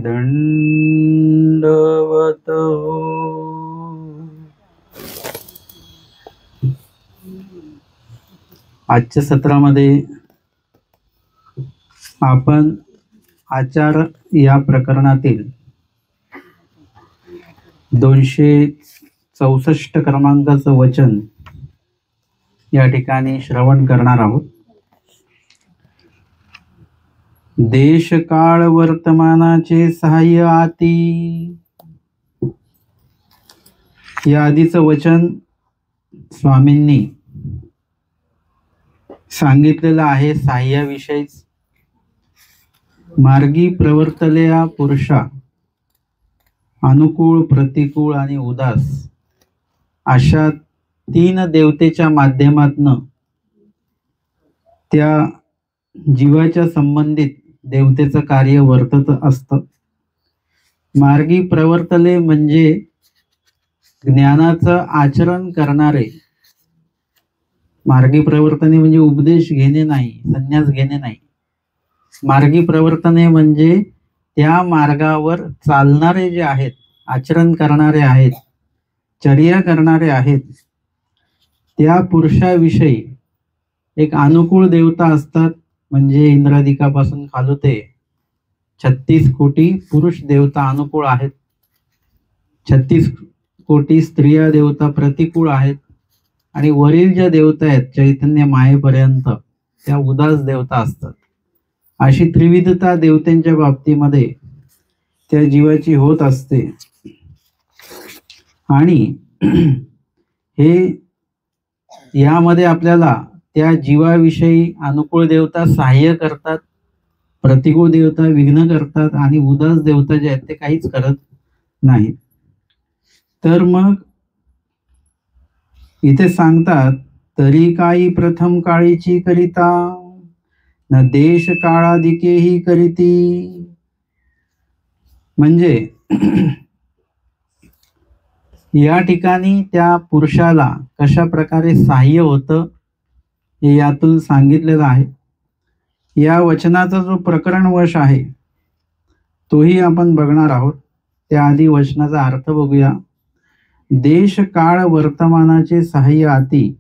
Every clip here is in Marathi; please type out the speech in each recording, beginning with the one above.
दंडवत हो. आजच्या सत्रामध्ये आपण आचार या प्रकरणातील 264 क्रमांकाचं वचन या ठिकाणी श्रवण करणार आहोत. देश काळ वर्तमानाचे सहाय्य आती. या आधीचं वचन स्वामींनी सांगितलेलं आहे सहाय्याविषयीच. मार्गी प्रवर्तलेल्या पुरुषा अनुकूळ, प्रतिकूळ आणि उदास अशा 3 देवतेच्या माध्यमातनं त्या जीवाच्या संबंधित देवतेचं कार्य वर्तत असतं. मार्गी प्रवर्तले म्हणजे ज्ञानाचं आचरण करणारे. मार्गी प्रवर्तने म्हणजे उपदेश घेणे नाही, संन्यास घेणे नाही. मार्गी प्रवर्तने म्हणजे त्या मार्गावर चालणारे जे आहेत, आचरण करणारे आहेत, चर्या करणारे आहेत, त्या पुरुषाविषयी एक अनुकूळ देवता असतात. म्हणजे इंद्रादिकापासून खालू ते 36 कोटी पुरुष देवता अनुकूळ आहेत. 36 कोटी स्त्रिया देवता प्रतिकूळ आहेत. आणि वरील ज्या देवता आहेत चैतन्य मायेपर्यंत त्या उदास देवता असतात. अशी त्रिविधता देवतांच्या बाबतीमध्ये त्या जीवाची होत असते. आणि हे यामध्ये आपल्याला त्या जीवाविषयी अनुकूळ देवता सहाय्य करतात, प्रतिकूळ देवता विघ्न करतात आणि उदास देवता जे आहेत ते काहीच करत नाहीत. तर मग इथे सांगतात, तरी काही प्रथम काळीची करिता न देश काळादिकेही करीती. म्हणजे या ठिकाणी त्या पुरुषाला कशा प्रकारे सहाय्य होतं हे यातून सांगितलेलं आहे. या वचनाचा जो प्रकरण वश आहे तोही आपण बघणार आहोत. त्याआधी वचनाचा अर्थ बघूया. देश काळ वर्तमानाचे सहाय्य आती.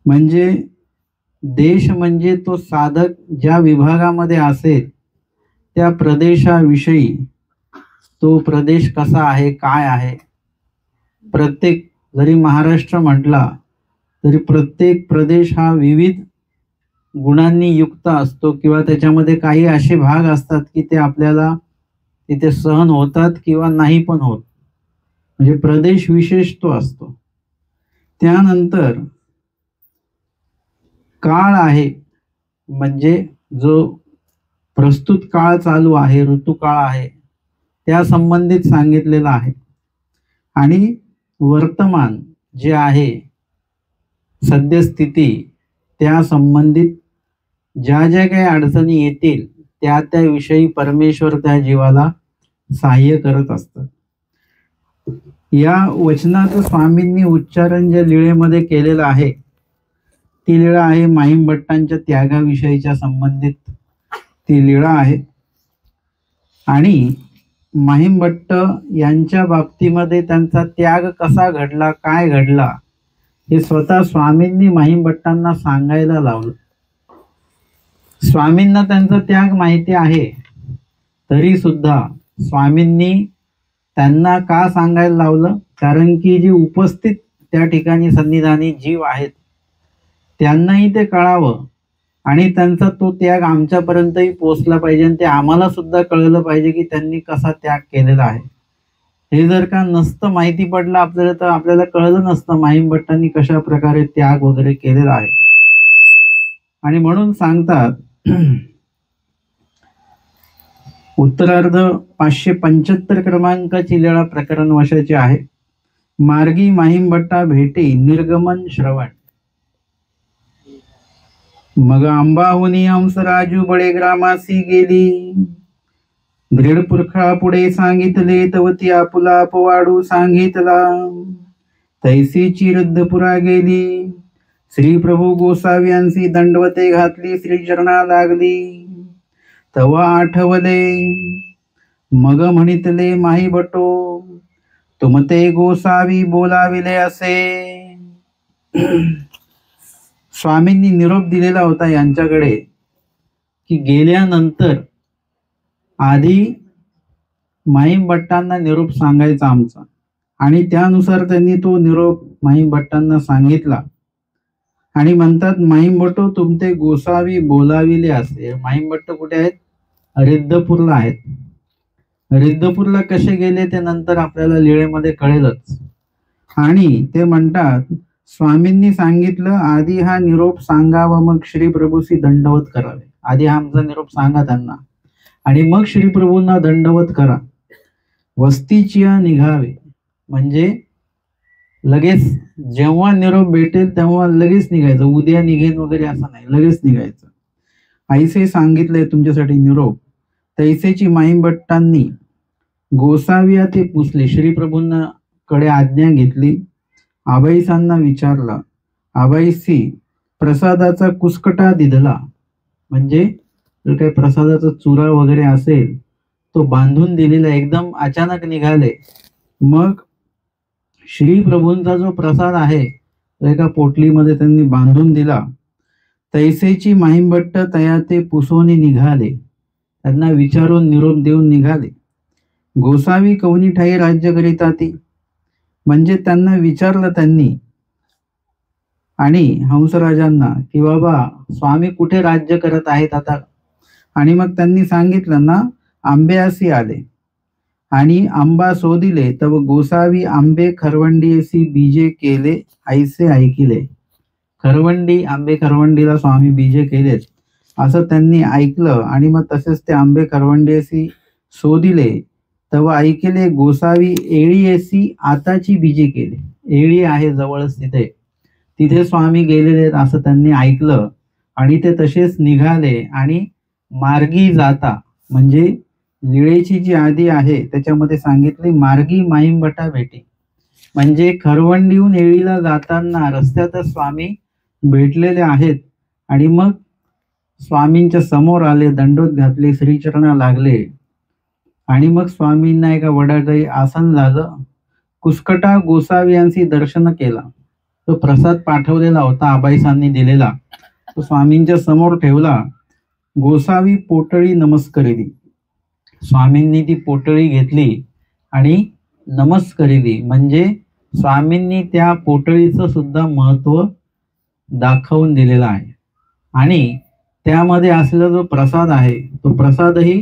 म्हणजे देश म्हणजे तो साधक ज्या विभागामध्ये असेल त्या प्रदेशाविषयी, तो प्रदेश कसा आहे, काय आहे. प्रत्येक जरी महाराष्ट्र म्हटला तरी प्रत्येक प्रदेश हा विविध गुणांनी युक्त असतो किंवा त्याच्यामध्ये काही असे भाग असतात की ते आपल्याला तिथे सहन होतात किंवा नाही पण होत. म्हणजे प्रदेश विशेष तो असतो. त्यानंतर काळ आहे म्हणजे जो प्रस्तुत काळ चालू आहे, ऋतुकाळ आहे, त्या संबंधित सांगितलेला आहे. आणि वर्तमान जे आहे सद्यस्थिती, त्या संबंधित ज्या ज्या काही अडचणी येतील त्या त्याविषयी परमेश्वर त्या जीवाला सहाय्य करत असतात. या वचनाचं स्वामींनी उच्चारण ज्या लीळेमध्ये केलेलं आहे ती लीळा आहे माहीम भट्टांच्या त्यागाविषयीच्या संबंधित ती लीळा आहे. आणि माहीम भट्ट यांच्या बाबतीमध्ये त्यांचा त्याग कसा घडला, काय घडला, हे स्वतः स्वामींनी माहीम भट्टांना सांगायला लावलं. स्वामींना त्यांचा त्याग माहिती आहे, तरी सुद्धा स्वामींनी त्यांना का सांगायला लावलं? कारण की जी उपस्थित त्या ठिकाणी सन्निधानी जीव आहेत त्यांनाही ते कळावं आणि त्यांचा तो त्याग आमच्यापर्यंतही पोचला पाहिजे आणि ते आम्हाला सुद्धा कळलं पाहिजे की त्यांनी कसा त्याग केलेला आहे. हे जर का नसतं माहिती पडलं आपल्याला तर आपल्याला कळलं नसतं माहीम भट्टांनी कशा प्रकारे त्याग वगैरे केलेला आहे. आणि म्हणून सांगतात उत्तरार्ध 575 क्रमांकाची लीळा प्रकरण वशाची आहे. मार्गी माहीम भट्टा भेटी निर्गमन श्रवण. मग अंबाहुनी हंसराजू बडे ग्रामासी गेली. दृढ पुरखा पुढे सांगितले तवती आपुला पवाडू सांगितला. तैसीची रुद्धपुरा गेली. श्री प्रभू गोसाव्यांसी दंडवते घातली. श्री चरणा लागली. तवा आठवले मग म्हणितले माही बटो, तुमते गोसावी बोलाविले असे. स्वामींनी निरोप दिलेला होता यांच्याकडे की गेल्यानंतर आधी माहीम भट्टांना निरोप सांगायचा आमचा, आणि त्यानुसार त्यांनी तो निरोप माहीम भट्टांना सांगितला. आणि म्हणतात माहीम भट्टो तुमचे गोसावी बोलाविले असे. माहीम भट्ट कुठे आहेत? रिद्धपूरला आहेत. रिद्धपूरला कसे गेले ते नंतर आपल्याला लीळेमध्ये कळेलच. आणि ते म्हणतात स्वामींनी सांगितलं आधी हा निरोप सांगावा, मग श्री प्रभूशी दंडवत करावे. आधी हा आमचा निरोप सांगा त्यांना, आणि मग श्री प्रभूंना दंडवत करा. वस्तीची निघावे म्हणजे लगेच जेव्हा निरोप भेटेल तेव्हा लगेच निघायचं, उद्या निघेन वगैरे असं नाही, लगेच निघायचं. ऐसे सांगितले तुमच्यासाठी निरोप. तैसेची माहीम भट्टांनी गोसाविया ते पुसले. श्री प्रभूंना कडे आज्ञा घेतली. आबाईसांना विचारला. आबाईसी प्रसादाचा कुसकटा दिधला, म्हणजे जर काही प्रसादाचा चुरा वगैरे असेल तो बांधून दिलेला. एकदम अचानक निघाले. मग श्री प्रभूंचा जो प्रसाद आहे तो एका पोटलीमध्ये त्यांनी बांधून दिला. तैसेची माहीम भट्ट तया ते पुसोनी निघाले. त्यांना विचारून निरोप देऊन निघाले. गोसावी कवनी ठाई राज्य करीता ती, म्हणजे त्यांना विचारलं त्यांनी आणि हंसराजांना की बाबा स्वामी कुठे राज्य करत आहेत आता. आणि मग त्यांनी सांगितलं ना आंब्यासी आले आणि आंबा शोधिले, तव गोसावी आंबे खरवंडीसी बीजे केले ऐसे ऐकिले. खरवंडी आंबे खरवंडीला स्वामी बीजे केलेत असं त्यांनी ऐकलं. आणि मग तसेच ते आंबे खरवंडीसी शोधिले, तव ऐकले गोसावी एळीएसी आताची बीजे केले. एळी आहे जवळच तिथे, तिथे स्वामी गेलेले आहेत असं त्यांनी ऐकलं. आणि ते तसेच निघाले. आणि मार्गी जाता म्हणजे लीळेची जी आदी आहे त्याच्यामध्ये सांगितले मार्गी माहीम भट्टा भेटी, म्हणजे खरवंडीहून एळीला जाताना रस्त्यातच स्वामी भेटलेले आहेत. आणि मग स्वामींच्या समोर आले, दंडोत घातले, श्रीचरणा लागले. आणि मग स्वामींना एका वडाखाली आसन झालं. कुसकटा गोसावी यांची दर्शन केला. तो प्रसाद पाठवलेला होता आबाईसांनी दिलेला, तो स्वामींच्या समोर ठेवला. गोसावी पोटळी नमस्करिली. स्वामींनी ती पोटळी घेतली आणि नमस्करिली, म्हणजे स्वामींनी त्या पोटळीचं सुद्धा महत्व दाखवून दिलेलं आहे. आणि त्यामध्ये असलेला जो प्रसाद आहे तो प्रसादही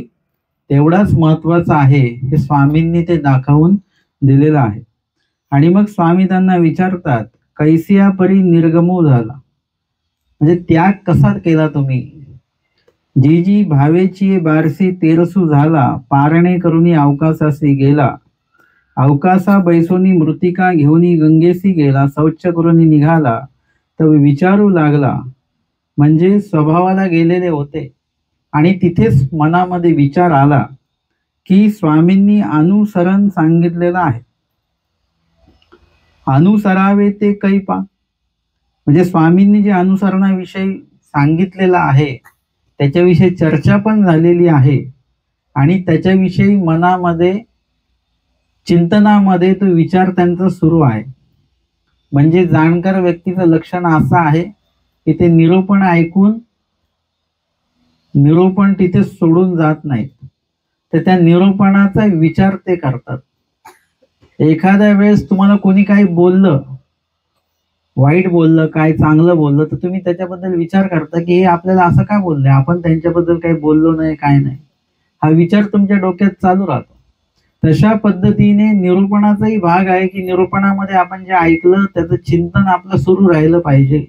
तेवढाच महत्वाचा आहे, हे स्वामींनी ते दाखवून दिलेलं आहे. आणि मग स्वामी त्यांना विचारतात कैसिया परी निर्गमो झाला, म्हणजे त्याग कसा केला तुम्ही. जी जी भावेची बारसी तेरसू झाला, पारणे करुनी अवकाशासी गेला. अवकाशा बैसोनी मृतिका घेऊनी गंगेसी गेला. शौच करुनी निघाला तर विचारू लागला, म्हणजे स्वभावाला गेलेले होते. आणि तिथेच मनामध्ये विचार आला की स्वामींनी अनुसरण सांगितलेलं आहे, अनुसरावे ते कैपा, म्हणजे स्वामींनी जे अनुसरणाविषयी सांगितलेलं आहे त्याच्याविषयी चर्चा पण झालेली आहे. आणि त्याच्याविषयी मनामध्ये चिंतनामध्ये तो विचार त्यांचा सुरू आहे. म्हणजे जाणकार व्यक्तीचं लक्षण असं आहे की ते निरूपण ऐकून निरूपण तिथे सोडून जात नाहीत, तर त्या निरूपणाचा विचार ते करतात. एखाद्या वेळेस तुम्हाला कोणी काही बोललं, वाईट बोललं, काय चांगलं बोललं, तर तुम्ही त्याच्याबद्दल विचार करता की हे आपल्याला असं का बोललंय, आपण त्यांच्याबद्दल काही बोललो नाही, काय नाही, हा विचार तुमच्या डोक्यात चालू राहतो. तशा पद्धतीने निरूपणाचाही भाग आहे की निरूपणामध्ये आपण जे ऐकलं त्याचं चिंतन आपलं सुरू राहिलं पाहिजे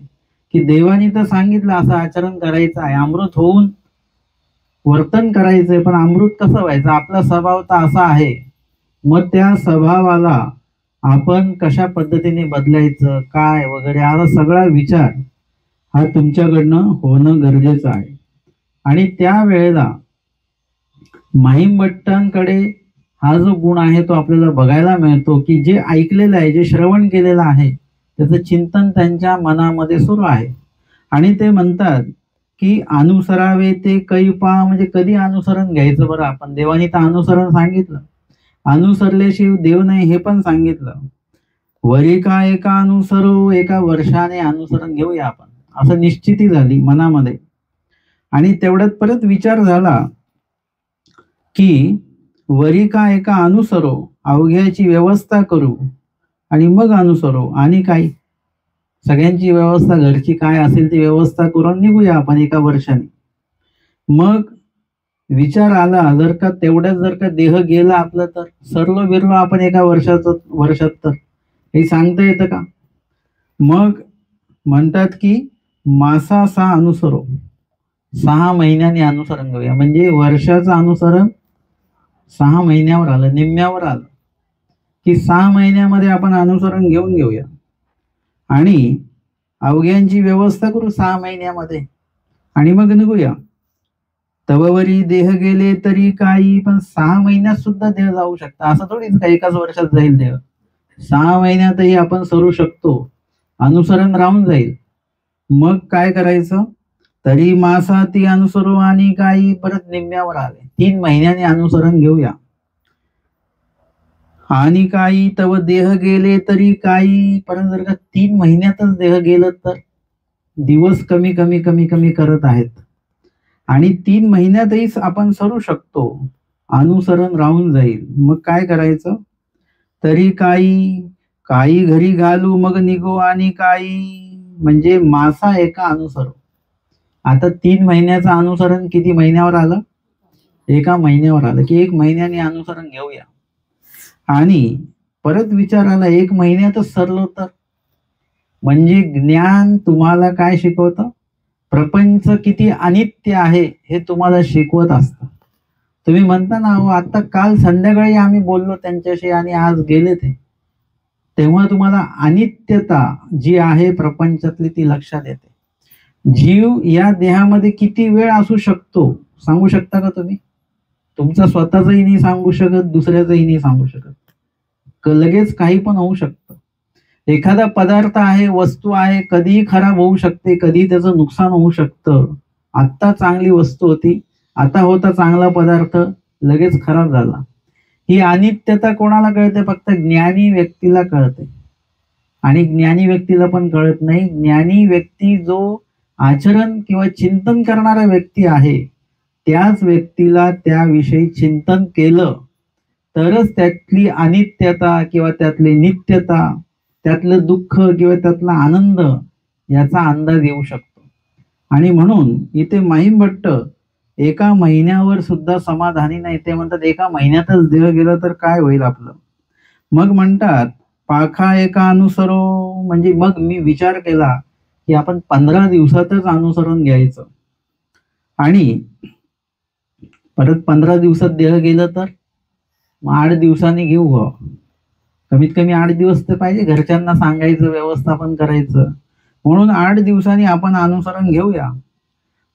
की देवाने तर सांगितलं असं आचरण करायचं आहे, अमृत होऊन वर्तन करायचंय, पण अमृत कसं व्हायचं, आपला स्वभाव तर असा आहे. मग त्या स्वभावाला आपण कशा पद्धतीने बदलायचं काय वगैरे हा सगळा विचार हा तुमच्याकडनं होणं गरजेचं आहे. आणि त्या वेळेला माहीम भट्टांकडे हा जो गुण आहे तो आपल्याला बघायला मिळतो की जे ऐकलेलं आहे, जे श्रवण केलेलं आहे त्याचं चिंतन त्यांच्या मनामध्ये सुरू आहे. आणि ते म्हणतात की अनुसरावे ते कैपा, म्हणजे कधी अनुसरण घ्यायचं बरं आपण. देवाने तर अनुसरण सांगितलं, अनुसरल्याशिवाय देव नाही हे पण सांगितलं. वरी का एका अनुसरो, एका वर्षाने अनुसरण घेऊया आपण, असं निश्चिती झाली मनामध्ये. आणि तेवढ्यात परत विचार झाला की वरी का एका अनुसरो, अवघ्याची व्यवस्था करू आणि मग अनुसरो. आणि काय, सगळ्यांची व्यवस्था घरची काय असेल ती व्यवस्था करून निघूया आपण एका वर्षाने. मग विचार आला, जर का तेवढ्यात जर का देह गेला आपलं तर सरलो बिरलो आपण एका वर्षात तर हे सांगता येतं का? मग म्हणतात की मासा 6 अनुसरो, 6 महिन्यांनी अनुसरण घेऊया. म्हणजे वर्षाचं अनुसरण 6 महिन्यावर आलं, निम्म्यावर आलं की 6 महिन्यामध्ये आपण अनुसरण घेऊन घेऊया आणि अवघ्यांची व्यवस्था करू 6 महिन्यामध्ये आणि मग निघूया. तववरी देह गेले तरी काही, पण 6 महिन्यात सुद्धा देह जाऊ शकता, असं थोडीच काही एकाच वर्षात जाईल देह. 6 महिन्यातही आपण सरू शकतो, अनुसरण राहून जाईल. मग काय करायचं, तरी मासा ती अनुसरू आणि काही परत निम्म्यावर आले, 3 महिन्याने अनुसरण घेऊया. आणि काही तव देह गेले तरी काही, परत जर का 3 महिन्यातच देह गेलं तर दिवस कमी कमी कमी कमी करत आहेत आणि 3 महिन्यातही आपण सरू शकतो, अनुसरण राहून जाईल. मग काय करायचं, तरी काही काही घरी घालू मग निघू आणि काही, म्हणजे मासा एका अनुसरू. आता 3 महिन्याचं अनुसरण किती महिन्यावर आलं, एका महिन्यावर आलं की 1 महिन्याने अनुसरण घेऊया. आणि परत विचार आला 1 महिन्यातच सरलो तर, म्हणजे ज्ञान तुम्हाला काय शिकवतं, प्रपंच किती अनित्य आहे हे तुम्हाला शिकवत असतं. तुम्ही म्हणता ना, हो आता काल संध्याकाळी आम्ही बोललो त्यांच्याशी आणि आज गेले ते, तेव्हा तुम्हाला अनित्यता जी आहे प्रपंचातली ती लक्षात येते. जीव या देहामध्ये किती वेळ असू शकतो सांगू शकता का तुम्ही? तुमचा स्वतःचाही नाही सांगू शकत, दुसऱ्याचंही नाही सांगू शकत. लगेच काही पण होऊ शकतं. एखादा पदार्थ आहे, वस्तू आहे, कधीही खराब होऊ शकते, कधी त्याचं नुकसान होऊ शकतं. आत्ता चांगली वस्तू होती, आता होता चांगला पदार्थ, लगेच खराब झाला. ही अनित्यता कोणाला कळते, फक्त ज्ञानी व्यक्तीला कळते. आणि ज्ञानी व्यक्तीला पण कळत नाही. ज्ञानी व्यक्ती जो आचरण किंवा चिंतन करणारा व्यक्ती आहे, त्याच व्यक्तीला त्याविषयी चिंतन केलं तरच त्यातली अनित्यता किंवा त्यातली नित्यता, त्यातलं दुःख किंवा त्यातला आनंद याचा अंदाज येऊ शकतो. आणि म्हणून इथे माहीम भट्ट एका महिन्यावर सुद्धा समाधानी नाही. ते म्हणतात एका महिन्यातच देह गेलं तर काय होईल आपलं. मग म्हणतात पाखा एका अनुसरो, म्हणजे मग मी विचार केला की आपण 15 दिवसातच अनुसरण घ्यायचं आणि परत 15 दिवसात देह गेलं तर मग 8 दिवसांनी घेऊ. कमीत कमी 8 दिवस तर पाहिजे, घरच्यांना सांगायचं, व्यवस्थापन करायचं. म्हणून 8 दिवसांनी आपण अनुसरण घेऊया.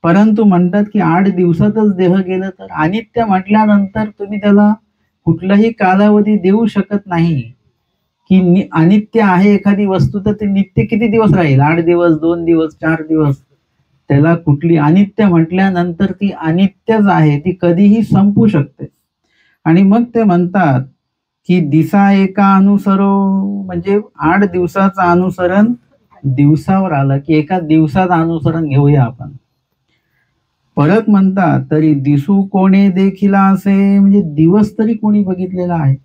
परंतु म्हणतात की 8 दिवसातच देह गेलं तर, अनित्य म्हटल्यानंतर तुम्ही त्याला कुठलाही कालावधी देऊ शकत नाही. की अनित्य आहे एखादी वस्तू तर ते नित्य किती दिवस राहील, 8 दिवस, 2 दिवस, 4 दिवस, त्याला कुठली, अनित्य म्हटल्यानंतर ती अनित्यच आहे, ती कधीही संपू शकते. आणि मग ते म्हणतात की दिसा एका अनुसरो, म्हणजे 8 दिवसाचं अनुसरण दिवसावर आलं की एका दिवसात अनुसरण घेऊया आपण. परत म्हणतात तरी दिसू कोणे देखील असे, म्हणजे दिवस तरी कोणी बघितलेला आहे.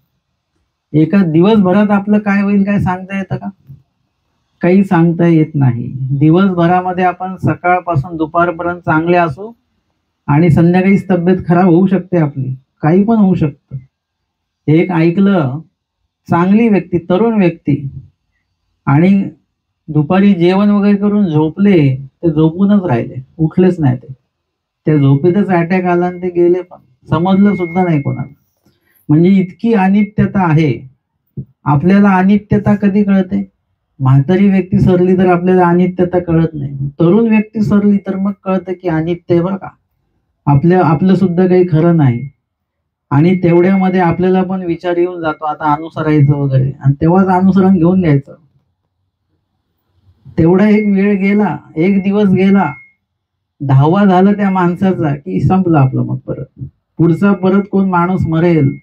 एका दिवसभरात आपलं काय होईल काय सांगता येतं का? काही सांगता येत नाही. दिवसभरामध्ये आपण सकाळपासून दुपारपर्यंत चांगले असू आणि संध्याकाळीच तब्येत खराब होऊ शकते आपली, काही पण होऊ शकतं. एक ऐकलं, चांगली व्यक्ती, तरुण व्यक्ती, आणि दुपारी जेवण वगैरे करून झोपले, ते झोपूनच राहिले, उठलेच नाही. ते त्या झोपेतच अटॅक आला आणि ते गेले, पण समजलं सुद्धा नाही कोणाला. म्हणजे इतकी अनित्यता आहे. आपल्याला अनित्यता कधी कळते, म्हातारी व्यक्ती सरली तर आपल्याला अनित्यता कळत नाही. तरुण व्यक्ती सरली तर मग कळतं की अनित्य आहे बरं का, आपलं सुद्धा काही खरं नाही. आणि तेवढ्यामध्ये आपल्याला पण विचार येऊन जातो आता अनुसरायचं वगैरे, आणि तेव्हाच अनुसरण घेऊन घ्यायचं. तेवढा एक वेळ गेला, एक दिवस गेला धावा झालं त्या माणसाचा की संपलं आपलं. मग पुढचा परत कोण माणूस मरेल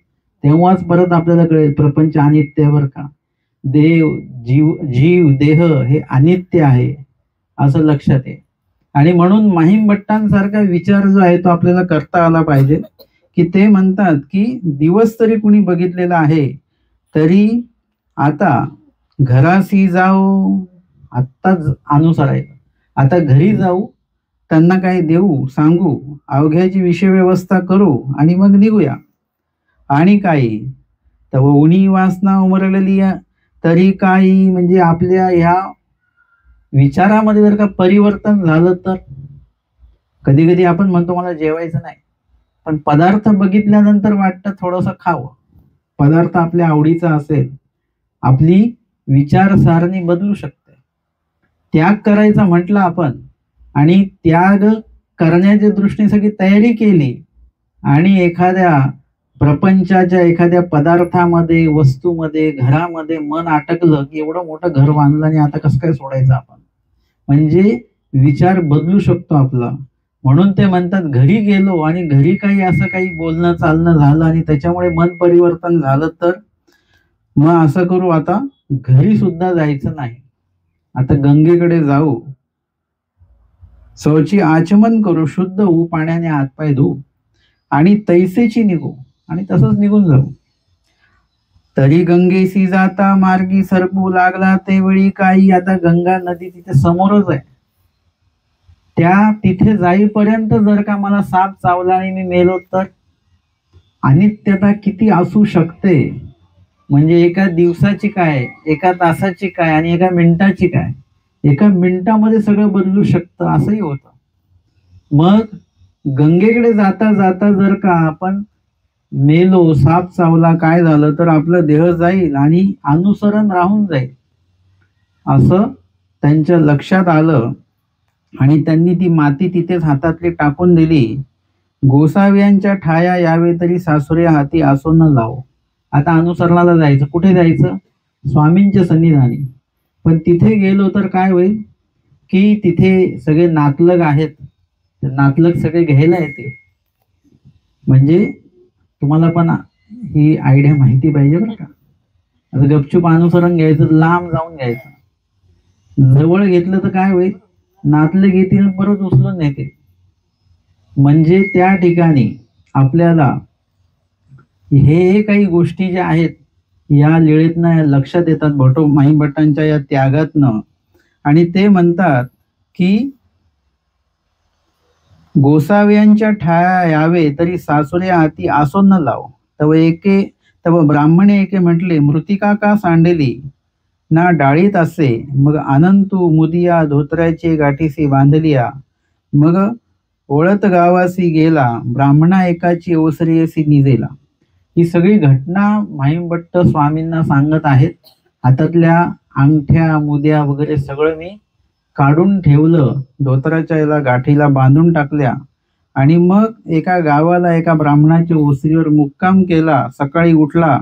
तेव्हाच परत आपल्याला कळेल प्रपंच अनित्य बर का. जीव देह हे अनित्य आहे असं लक्षात आहे. आणि म्हणून माहीम भट्टांसारखा विचार जो आहे तो आपल्याला करता आला पाहिजे. की ते म्हणतात की दिवस तरी कुणी बघितलेला आहे तरी आता घरासी जाऊ, आत्ताच अनुसरायचं. आता घरी जाऊ, त्यांना काही देऊ, सांगू, अवघ्याची विषय व्यवस्था करू आणि मग निघूया. आणि काही तव उणी वासना उमरलेली तरी काही, म्हणजे आपल्या ह्या विचारामध्ये जर का परिवर्तन झालं तर कधी कधी आपण म्हणतो मला जेवायचं नाही, पण पदार्थ बघितल्यानंतर वाटतं थोडंसं खावं. पदार्थ आपल्या आवडीचा असेल, आपली विचारसारणी बदलू शकते. त्याग करायचा म्हटलं आपण आणि त्याग करण्याच्या दृष्टीने सगळी तयारी केली आणि एखाद्या प्रपंचाच्या एखाद्या पदार्थामध्ये, वस्तूमध्ये, घरामध्ये मन अटकलं की एवढं मोठं घर बांधलं आणि आता कसं काय सोडायचं आपण. म्हणजे विचार बदलू शकतो आपला. म्हणून ते म्हणतात घरी गेलो आणि घरी काही असं काही बोलणं चालणं झालं आणि त्याच्यामुळे मन परिवर्तन झालं तर मग असं करू, आता घरी सुद्धा जायचं नाही. आता गंगेकडे जाऊ, सौची आचमन करू, शुद्ध होऊ, पाण्याने हातपाय धुवू आणि तैसेची निघू आणि तसंच निघून जाऊ. तरी गंगेशी जाता मार्गी सरपू लागला तेवेळी काही. आता गंगा नदी तिथे समोरच आहे. त्या तिथे जाईपर्यंत जर का मला साप चावला आणि मी मेलो तर अनित्यता किती असू शकते. म्हणजे एका दिवसाची काय, एका तासाची काय आणि एका मिनिटाची काय. एका मिनिटामध्ये सगळं बदलू शकतं असंही होतं. मग गंगेकडे जाता जाता जर का आपण मेलो, साप चावला, काय झालं तर आपलं देह जाईल आणि अनुसरण राहून जाईल असं त्यांच्या लक्षात आलं. आणि त्यांनी ती माती तिथेच हातातली टाकून दिली. गोसाव्यांच्या ठाया यावे तरी सासुरे हाती असो न लावो. आता अनुसरणाला जायचं. कुठे जायचं? स्वामींच्या सन्निधानी. पण तिथे गेलो तर काय होईल की तिथे सगळे नातलग आहेत. नातलग सगळे घ्यायला येते. म्हणजे तुम्हाला पण ही आयडिया माहिती पाहिजे बरं का. आता गपचूप अनुसरण घ्यायचं, लांब जाऊन घ्यायचं. जवळ घेतलं तर काय होईल, नातले घेतील परत उचलून नेतील. म्हणजे त्या ठिकाणी आपल्याला हे काही गोष्टी ज्या आहेत या लीळेतनं लक्षात येतात, माहीम भट्टांच्या या त्यागातनं. आणि ते म्हणतात की गोसाव्यांच्या ठाया यावे तरी सासुरे हाती आसो न लाव. तव ब्राह्मणे एके म्हटले मृतिका का सांडेली ना डाळीत असे. मग अनंतू मुदिया धोत्र्याचे गाठीसी बांधलिया. मग ओळत गावासी गेला ब्राह्मणा एकाची ओसरीयसी निजेला. ही सगळी घटना माहीम भट्ट स्वामींना सांगत आहेत. हातातल्या अंगठ्या मुद्या वगैरे सगळं मी काढून ठेवलं, धोत्राच्या याला गाठीला बांधून टाकल्या आणि मग एका गावाला एका ब्राह्मणाच्या ओसरीवर मुक्काम केला. सकाळी उठला,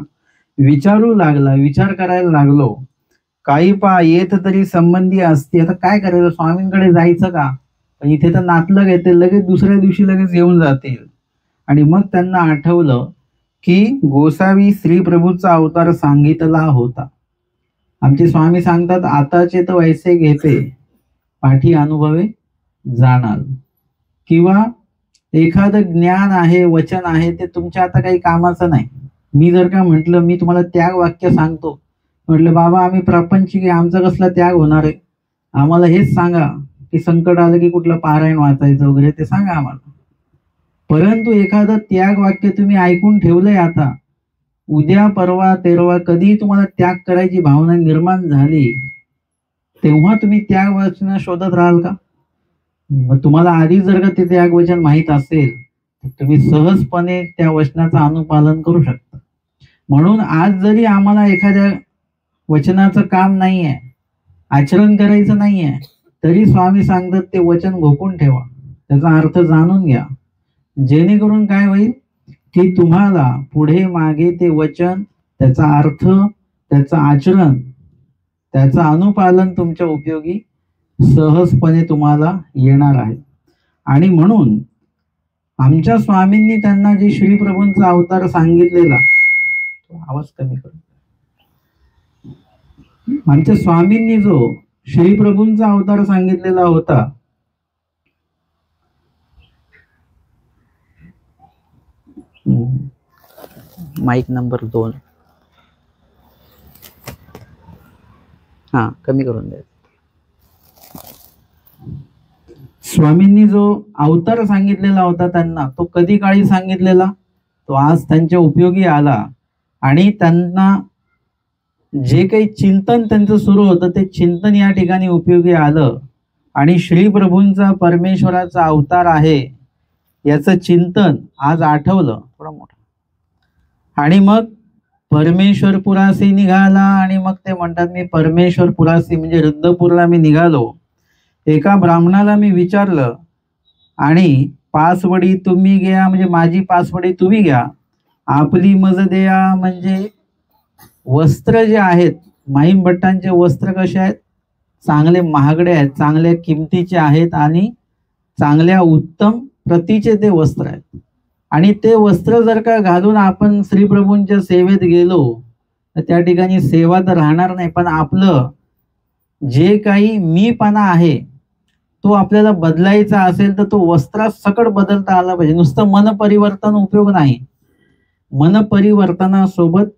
विचारू लागला, विचार करायला लागलो. काही पा येत तरी संबंधी असते. आता काय करायचं, स्वामींकडे जायचं का? पण इथे तर नातलग येते, लगेच दुसऱ्या दिवशी लगेच येऊन जातील. आणि मग त्यांना आठवलं की गोसावी श्री प्रभूचा अवतार सांगितला होता. आमचे स्वामी सांगतात आताचे तर वैसे घेते पाठी अनुभवे जाणार. किंवा एखादं ज्ञान आहे, वचन आहे, ते तुमच्या आता काही कामाचं नाही. मी जर का म्हटलं, मी तुम्हाला त्याग वाक्य सांगतो, म्हटलं बाबा आम्ही प्रापंचिक आहे, आमचा कसला त्याग होणार आहे, आम्हाला हेच सांगा की संकट आलं की कुठलं पारायण वाचायचं वगैरे ते सांगा आम्हाला. परंतु एखादं त्याग वाक्य तुम्ही ऐकून ठेवलंय, आता उद्या परवा तेरवा कधी तुम्हाला त्याग करायची भावना निर्माण झाली तेव्हा तुम्ही त्याग वचन शोधत राहाल का? मग तुम्हाला आधी जर का ते त्याग वचन माहीत असेल तर तुम्ही सहजपणे त्या वचनाचं अनुपालन करू शकता. म्हणून आज जरी आम्हाला एखाद्या वचनाचं काम नाहीये, आचरण करायचं नाहीये, तरी स्वामी सांगतात ते वचन घोकून ठेवा, त्याचा अर्थ जाणून घ्या. जेणेकरून काय होईल की तुम्हाला पुढे मागे ते वचन, त्याचा अर्थ, त्याचं आचरण, त्याचं अनुपालन तुमच्या उपयोगी सहजपणे तुम्हाला येणार आहे. आणि म्हणून आमच्या स्वामींनी त्यांना जे श्रीप्रभूंचा अवतार सांगितलेला, आवाज कमी करू, आमच्या स्वामींनी जो श्रीप्रभूंचा अवतार सांगितलेला होता, माईक नंबर 2 कमी करून द्या. स्वामींनी जो अवतार सांगितलेला होता त्यांना, तो कधी काळी सांगितलेला, तो आज त्यांच्या उपयोगी आला. आणि त्यांना जे काही चिंतन त्यांचं सुरू होतं ते चिंतन या ठिकाणी उपयोगी आलं. आणि श्रीप्रभूंचा परमेश्वराचा अवतार आहे याचं चिंतन आज आठवलं थोडा मोठा. आणि मग परमेश्वर पुरासी निघाला. आणि मग ते म्हणतात मी परमेश्वर पुरासी म्हणजे रुद्रपूरला मी निघालो. एका ब्राह्मणाला मी विचारलं आणि 5 वडी तुम्ही घ्या म्हणजे माझी 5 वडी तुम्ही घ्या, आपली मज द्या. म्हणजे वस्त्र जे आहेत, माहीम भट्टांचे वस्त्र कसे आहेत, चांगले महागडे आहेत, चांगल्या किमतीचे आहेत आणि चांगल्या उत्तम प्रतीचे ते वस्त्र आहेत. आणि ते वस्त्र जर का घालून आपण श्रीप्रभूंच्या सेवेत गेलो तर त्या ठिकाणी सेवा तर राहणार नाही, पण आपलं जे काही मीपणा आहे तो आपल्याला बदलायचा असेल तर तो वस्त्रासकट बदलता आला पाहिजे. नुसतं मन परिवर्तन उपयोग नाही, मन परिवर्तनासोबत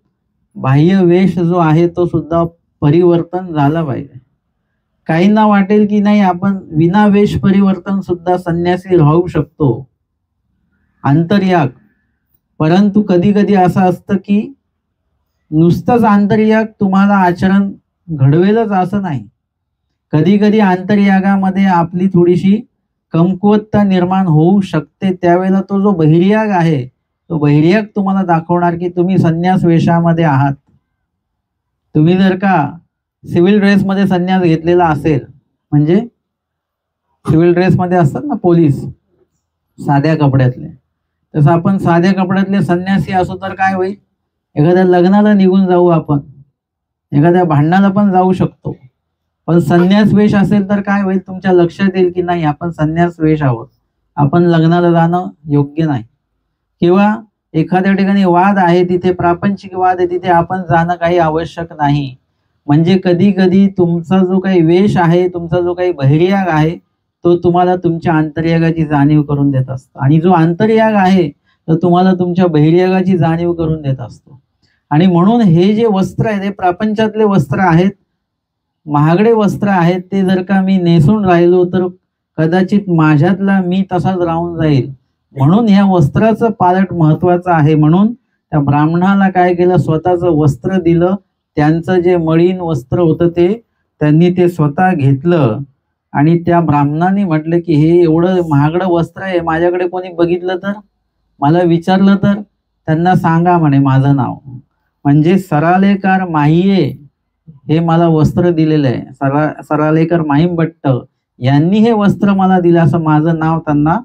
बाह्य वेश जो आहे तो सुद्धा परिवर्तन झाला पाहिजे. काहींना वाटेल की नाही आपण विना वेश परिवर्तन सुद्धा संन्यासी राहू शकतो, आंतर्याग. परंतु कधी कधी असं असतं की नुसतंच आंतर्याग तुम्हाला आचरण घडवेलच असं नाही. कधी कधी आंतर्यागामध्ये आपली थोडीशी कमकुवतता निर्माण होऊ शकते. त्यावेळेला तो जो बहिर्याग आहे तो बहिर्याग तुम्हाला दाखवणार की तुम्ही संन्यास वेशामध्ये आहात. तुम्ही जर का सिव्हिल ड्रेसमध्ये संन्यास घेतलेला असेल, म्हणजे सिव्हिल ड्रेसमध्ये असतात ना पोलीस साध्या कपड्यातले, तसं आपण साध्या कपड्यातले संन्यासी असो तर काय होईल, एखाद्या लग्नाला निघून जाऊ, आपण एखाद्या भांडणाला पण जाऊ शकतो. पण संन्यास वेश असेल तर काय होईल, तुमच्या लक्षात येईल की नाही आपण संन्यास वेश आहोत, आपण लग्नाला जाणं योग्य नाही. किंवा एखाद्या ठिकाणी वाद आहे, तिथे प्रापंचिक वाद आहे, तिथे आपण जाणं काही आवश्यक नाही. म्हणजे कधी कधी तुमचा जो काही वेश आहे, तुमचा जो काही बहिर्याग आहे तो तुम्हाला तुमच्या आंतर्यागाची जाणीव करून देत असतो. आणि जो आंतर्याग आहे तो तुम्हाला तुमच्या बहिर्यागाची जाणीव करून देत असतो. आणि म्हणून हे जे वस्त्र आहे ते प्रापंचातले वस्त्र आहेत, महागडे वस्त्र आहेत. ते जर का मी नेसून राहिलो तर कदाचित माझ्यातला मी तसाच राहून जाईल. म्हणून ह्या वस्त्राचं पालट महत्वाचं आहे. म्हणून त्या ब्राह्मणाला काय केलं, स्वतःचं वस्त्र दिलं. त्यांचं जे मळीन वस्त्र होतं ते त्यांनी ते स्वतः घेतलं. आणि त्या ब्राह्मणाने म्हटलं की हे एवढं महागडं वस्त्र आहे, माझ्याकडे कोणी बघितलं तर, मला विचारलं तर त्यांना सांगा म्हणे माझं नाव. म्हणजे सरालेकर माहिये हे मला वस्त्र दिलेलं आहे, सरालेकर माहीम भट्ट यांनी हे वस्त्र मला दिलं, असं माझं नाव त्यांना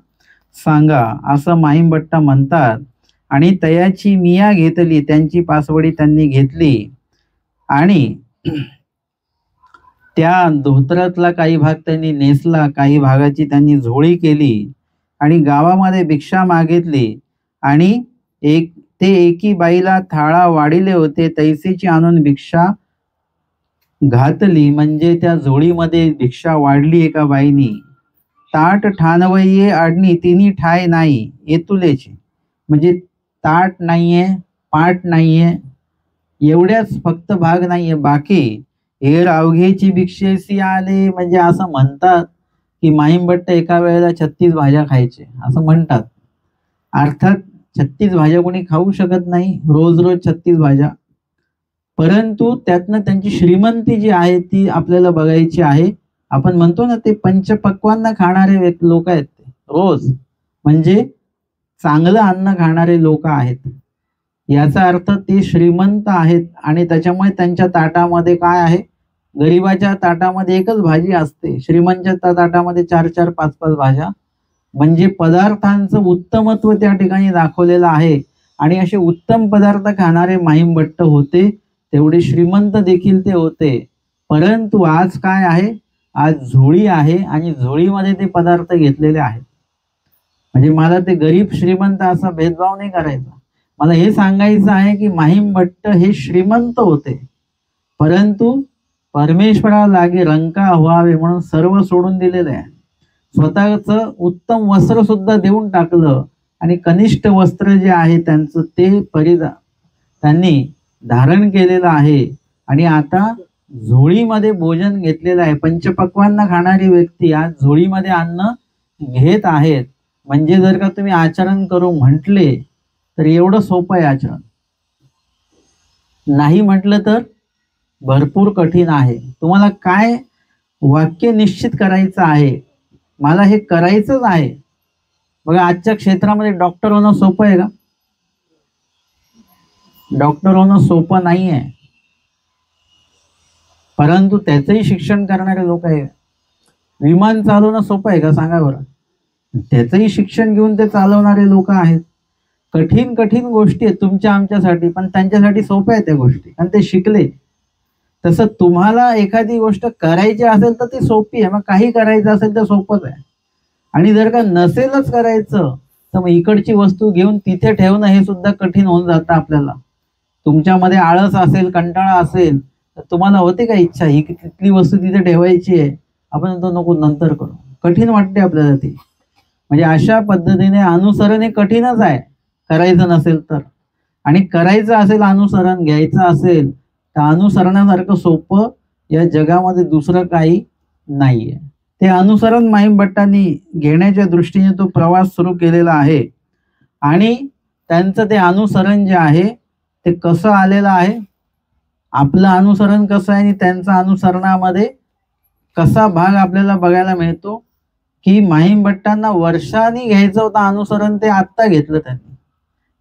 सांगा, असं माहीम भट्ट म्हणतात. आणि तयाची मिया घेतली, त्यांची 5 वडी त्यांनी घेतली. आणि त्या धोत्रातला काही भाग त्यांनी नेसला, काही भागाची त्यांनी झोळी केली आणि गावामध्ये भिक्षा मागितली. आणि ते एकी बाईला थाळा वाढिले होते, तैसेची आणून भिक्षा घातली. म्हणजे त्या झोळीमध्ये भिक्षा वाढली एका बाईनी. ताट ठाणवये आडणी तिन्ही ठाय नाही येतुलेची, म्हणजे ताट नाहीये, पाट नाहीये, एवढ्याच फक्त भाग नाहीये, बाकी हेर अवघेची भिक्षेसी आले. म्हणजे असं म्हणतात की माहीम भट्ट एका वेळेला 36 भाज्या खायचे असं म्हणतात. अर्थात 36 भाज्या कोणी खाऊ शकत नाही, रोज रोज 36 भाज्या. परंतु त्यातनं त्यांची श्रीमंती जी आहे ती आपल्याला बघायची आहे. आपण म्हणतो ना ते पंचपक्वान्न खाणारे लोक आहेत ते रोज, म्हणजे चांगलं अन्न खाणारे लोक आहेत. याचा अर्थ ते श्रीमंत आहेत. आणि त्याच्यामुळे त्यांच्या ताटामध्ये काय आहे, गरिबाच्या ताटामध्ये एकच भाजी असते, श्रीमंताच्या ताटामध्ये 4-4, 5-5 भाज्या. म्हणजे पदार्थांचं उत्तमत्व त्या ठिकाणी दाखवलेलं आहे. आणि असे उत्तम पदार्थ खाणारे माहीम भट्ट होते, तेवढे श्रीमंत देखील ते होते. परंतु आज काय आहे, आज झोळी आहे आणि झोळीमध्ये ते पदार्थ घेतलेले आहेत. म्हणजे मला ते गरीब श्रीमंत असा भेदभाव नाही करायचा. मला हे सांगायचं आहे की माहीम भट्ट हे श्रीमंत होते, परंतु परमेश्वरा लागे रंका व्हावे म्हणून सर्व सोडून दिलेलं आहे. स्वतःच उत्तम वस्त्र सुद्धा देऊन टाकलं आणि कनिष्ठ वस्त्र जे आहे त्यांचं ते परिधान त्यांनी धारण केलेलं आहे. आणि आता झोळीमध्ये भोजन घेतलेलं आहे. पंचपक्वान्न खाणारी व्यक्ती आज झोळीमध्ये अन्न घेत आहेत. म्हणजे जर का तुम्ही आचरण करू म्हटले तर एवढं सोपं आहे आचरण, नाही म्हटलं तर भरपूर कठीण आहे. तुम्हाला काय वाक्य निश्चित करायचं आहे, मला हे करायचंच आहे. बघा आजच्या क्षेत्रामध्ये डॉक्टर होणं सोपं आहे का? डॉक्टर होणं सोपं नाही आहे, परंतु त्याचंही शिक्षण करणारे लोक आहे. विमान चालवणं सोपं आहे का सांगा बरं? त्याचंही शिक्षण घेऊन ते चालवणारे लोक आहेत. कठीण कठीण गोष्टी आहेत तुमच्या आमच्यासाठी, पण त्यांच्यासाठी सोप्या आहेत त्या गोष्टी आणि ते शिकले. तसं तुम्हाला एखादी गोष्ट करायची असेल तर ती सोपी आहे, मग काही करायचं असेल तर सोपंच आहे. आणि जर का नसेलच करायचं तर मग इकडची वस्तू घेऊन तिथे ठेवणं हे सुद्धा कठीण होऊन जातं आपल्याला. तुमच्यामध्ये आळस असेल, कंटाळा असेल तर तुम्हाला होते का इच्छा ही तिथली वस्तू तिथे ठेवायची आहे, आपण तो नको नंतर करू, कठीण वाटते आपल्याला ती. म्हणजे अशा पद्धतीने अनुसरण हे कठीणच आहे करायचं नसेल तर. आणि करायचं असेल अनुसरण घ्यायचं असेल तर अनुसरणासारखं सोपं या जगामध्ये दुसरं काही नाहीये. ते अनुसरण माहीम भट्टांनी घेण्याच्या दृष्टीने तो प्रवास सुरू केलेला आहे. आणि त्यांचं ते अनुसरण जे आहे ते कसं आलेलं आहे, आपलं अनुसरण कसं आहे आणि त्यांचं अनुसरणामध्ये कसा भाग आपल्याला बघायला मिळतो की माहीम भट्टांना वर्षांनी घ्यायचं होतं अनुसरण, ते आत्ता घेतलं त्यांनी.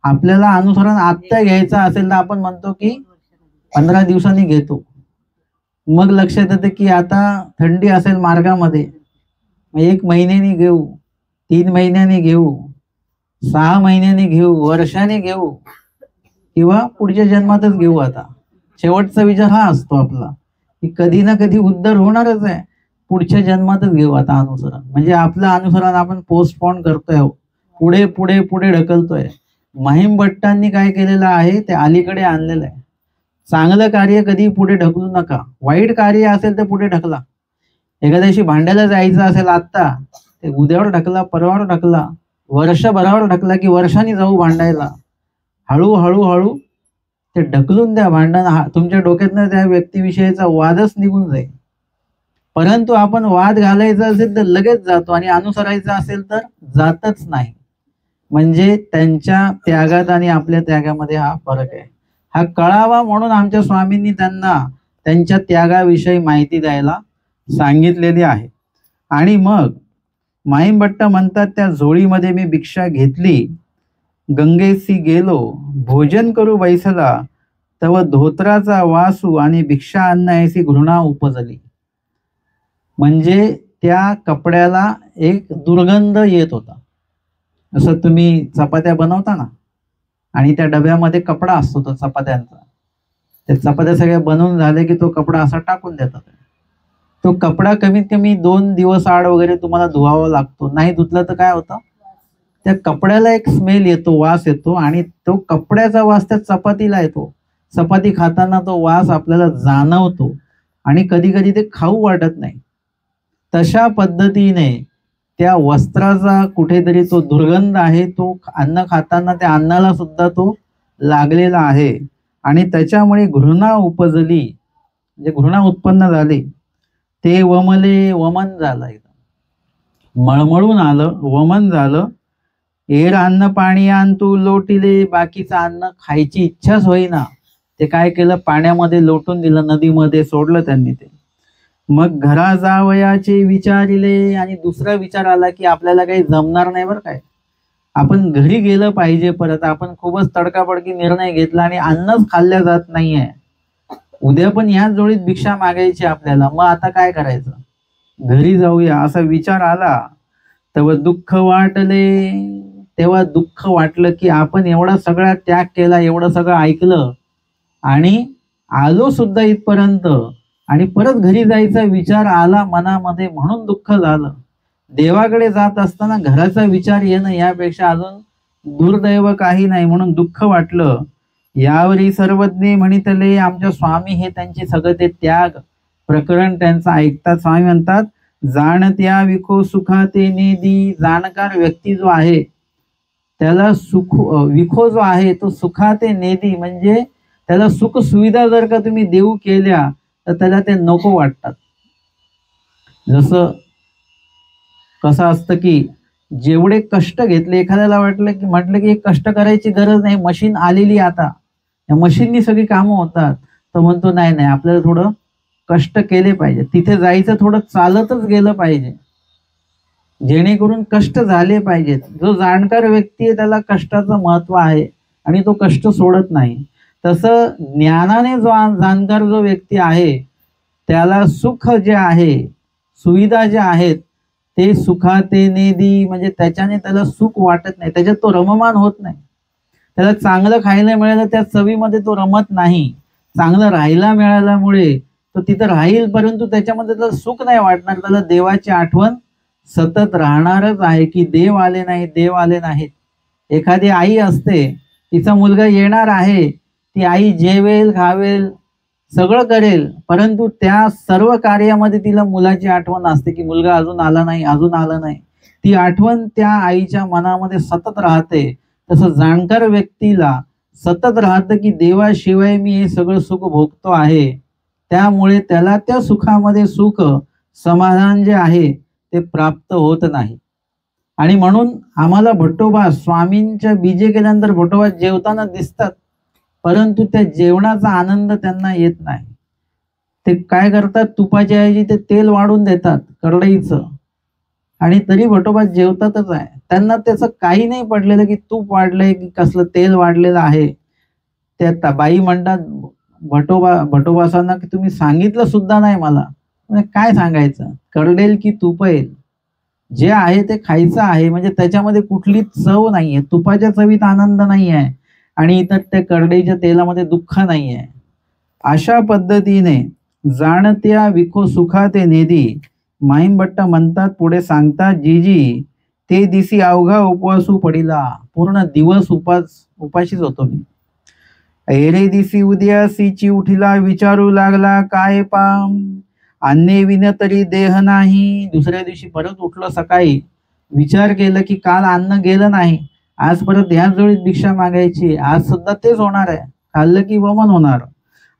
आपल्याला अनुसरण आत्ता घ्यायचं असेल तर आपण म्हणतो की 15 दिवसांनी घेतो. मग लक्षात येतं की आता थंडी असेल मार्गामध्ये, मग 1 महिन्याने घेऊ, 3 महिन्याने घेऊ, 6 महिन्याने घेऊ, वर्षाने घेऊ, किंवा पुढच्या जन्मातच घेऊ. आता शेवटचा विचार हा असतो आपला की कधी ना कधी उद्धार होणारच आहे, पुढच्या जन्मातच घेऊ आता अनुसरण. म्हणजे आपलं अनुसरण आपण पोस्टपोन करतोय, पुढे पुढे पुढे ढकलतोय. माहीम भट्टांनी काय केलेलं आहे ते अलीकडे आणलेलं आहे. चांगलं कार्य कधी पुढे ढकलू नका, वाईट कार्य असेल तर पुढे ढकला. एखाद्याशी भांडायला जायचं असेल आत्ता, ते उद्यावर ढकला, परवावर ढकला, वर्षभरावर ढकला की वर्षांनी जाऊ भांडायला. हळूहळू हळू ते ढकलून द्या भांडण. तुमच्या डोक्यातनं त्या व्यक्तीविषयीचा वादच निघून जाईल. परंतु आपण वाद घालायचा असेल तर लगेच जातो आणि अनुसरायचं असेल तर जातच नाही. म्हणजे त्यांच्या त्यागात आणि आपल्या त्यागामध्ये हा फरक आहे. हा कळावा म्हणून आमच्या स्वामींनी त्यांना त्यांच्या त्यागाविषयी माहिती द्यायला सांगितलेली आहे. आणि मग माहीम भट्ट म्हणतात, त्या झोळीमध्ये मी भिक्षा घेतली, गंगेसी गेलो, भोजन करू बैसला, तव धोत्राचा वासू आणि भिक्षा अन्न ऐसी घृणा उपजली. म्हणजे त्या कपड्याला एक दुर्गंध येत होता. जसं तुम्ही चपात्या बनवता ना आणि त्या डब्यामध्ये कपडा असतो तो चपात्यांचा, त्या चपात्या सगळ्या बनवून झाले की तो कपडा असा टाकून देतात. तो कपडा कमीत कमी 2 दिवस आड वगैरे तुम्हाला धुवावा लागतो. नाही धुतलं तर काय होतं, त्या कपड्याला एक स्मेल येतो, वास येतो, आणि तो कपड्याचा वास त्या चपातीला येतो. चपाती खाताना तो वास आपल्याला जाणवतो आणि कधी कधी ते खाऊ वाटत नाही. तशा पद्धतीने त्या वस्त्राचा कुठेतरी तो दुर्गंध आहे, तो अन्न खाताना त्या अन्नाला सुद्धा तो लागलेला आहे. आणि त्याच्यामुळे घृणा उपजली, म्हणजे घृणा उत्पन्न झाली. ते वमले, वमन झालं, एकदम मळमळून आलं, वमन झालं. एर अन्न पाणी आण तू लोटिले, बाकीचं अन्न खायची इच्छाच होईना. ते काय केलं, पाण्यामध्ये लोटून दिलं, नदीमध्ये सोडलं त्यांनी ते. मग घरा जावयाचे विचारिले, आणि दुसरा विचार आला की आपल्याला काही जमणार नाही बरं काय, आपण घरी गेलं पाहिजे परत. आपण खूपच तडकाफडकी निर्णय घेतला आणि अन्नच खाल्ल्या जात नाहीये. उद्या पण याच जोडीत भिक्षा मागायची आपल्याला, मग आता काय करायचं, घरी जाऊया असा विचार आला. तेव्हा दुःख वाटले, तेव्हा दुःख वाटलं की आपण एवढा सगळा त्याग केला, एवढं सगळं ऐकलं आणि आलो सुद्धा इथपर्यंत, आणि परत घरी जायचा विचार आला मनामध्ये, म्हणून दुःख झालं. देवाकडे जात असताना घराचा विचार येणं यापेक्षा अजून दुर्दैव काही नाही. म्हणून दुःख वाटलं. यावरी सर्वज्ञ म्हणितले. आमच्या स्वामी हे त्यांचे सगळं ते त्याग प्रकरण त्यांचं ऐकतात. स्वामी म्हणतात, जाणत्या विखो सुखा ते नेदी. जाणकार व्यक्ती जो आहे त्याला सुख, विखो जो आहे तो सुखा ते नेदी, म्हणजे त्याला सुख सुविधा जर का तुम्ही देऊ केल्या तर त्याला ते नको वाटतात. जसं कसं असतं की जेवढे कष्ट घेतले, एखाद्याला म्हटलं की कष्ट करायची गरज नाही, मशीन आलेली आता, या मशीननी सगळी कामं होतात, तर म्हणतो नाही आपल्याला थोडं कष्ट केले पाहिजे, तिथे जायचं थोडं चालतच गेलं पाहिजे, जेणेकरून कष्ट झाले पाहिजेत. जो जाणकार व्यक्ती आहे त्याला कष्टाचं महत्व आहे आणि तो कष्ट सोडत नाही. तसं ज्ञानाने जो जाणकार जो व्यक्ती आहे त्याला सुख जे आहे, सुविधा ज्या आहेत ते सुखाते नेदी, म्हणजे त्याच्याने त्याला सुख वाटत नाही, त्याच्यात तो रममान होत नाही. त्याला चांगलं खायला मिळालं त्या चवीमध्ये तो रमत नाही. चांगलं राहायला मिळाल्यामुळे तो तिथं राहील, परंतु त्याच्यामध्ये त्याला सुख नाही वाटणार. त्याला देवाची आठवण सतत राहणारच आहे की देव आले नाहीत, देव आले नाहीत. एखादी आई असते, तिचा मुलगा येणार आहे, ती आई जेवेल, खावेल, सगळं करेल, परंतु त्या सर्व कार्यामध्ये तिला मुलाची आठवण असते की मुलगा अजून आला नाही, अजून आला नाही. ती आठवण त्या आईच्या मनामध्ये सतत राहते. तसं जाणकार व्यक्तीला सतत राहतं की देवाशिवाय मी हे सगळं सुख भोगतो आहे, त्यामुळे त्याला त्या सुखामध्ये सुख, समाधान जे आहे ते प्राप्त होत नाही. आणि म्हणून आम्हाला भट्टोबा स्वामींच्या बीजे केल्यानंतर भट्टोबा जेवताना दिसतात, परंतु त्या जेवणाचा आनंद त्यांना येत नाही. ते काय करतात, तुपाच्या ऐवजी ते तेल वाढून देतात करडईचं, आणि तरी भट्टोबा जेवतातच आहे. त्यांना त्याचं काही नाही पडलेलं की तूप वाढलंय की कसलं तेल वाढलेलं आहे. त्या बाई म्हणतात भट्टोबासांना की तुम्ही सांगितलं सुद्धा नाही मला. म्हणजे काय सांगायचं, करडेल की तूप येईल, जे आहे ते खायचं आहे, म्हणजे त्याच्यामध्ये कुठली चव नाहीये, तुपाच्या चवीत आनंद नाही आहे आणि इतर त्या करडईच्या तेलामध्ये दुःख नाही आहे. अशा पद्धतीने जाणत्या विखो सुखा ते नेदी. माईमभट्ट म्हणतात, पुढे सांगतात, जीजी ते दिसी अवघा उपवासू पडिला. पूर्ण दिवस उपाशीच होतो मी. एरे दिसी उद्यासीची उठिला, विचारू लागला काय पाम, अन्ने विन तरी देह नाही. दुसऱ्या दिवशी परत उठलो सकाळी, विचार केलं की काल अन्न गेलं नाही, आज परत ह्याच जोडीत भिक्षा मागायची, आज सुद्धा तेच होणार आहे, खाल्लं की वमन होणार.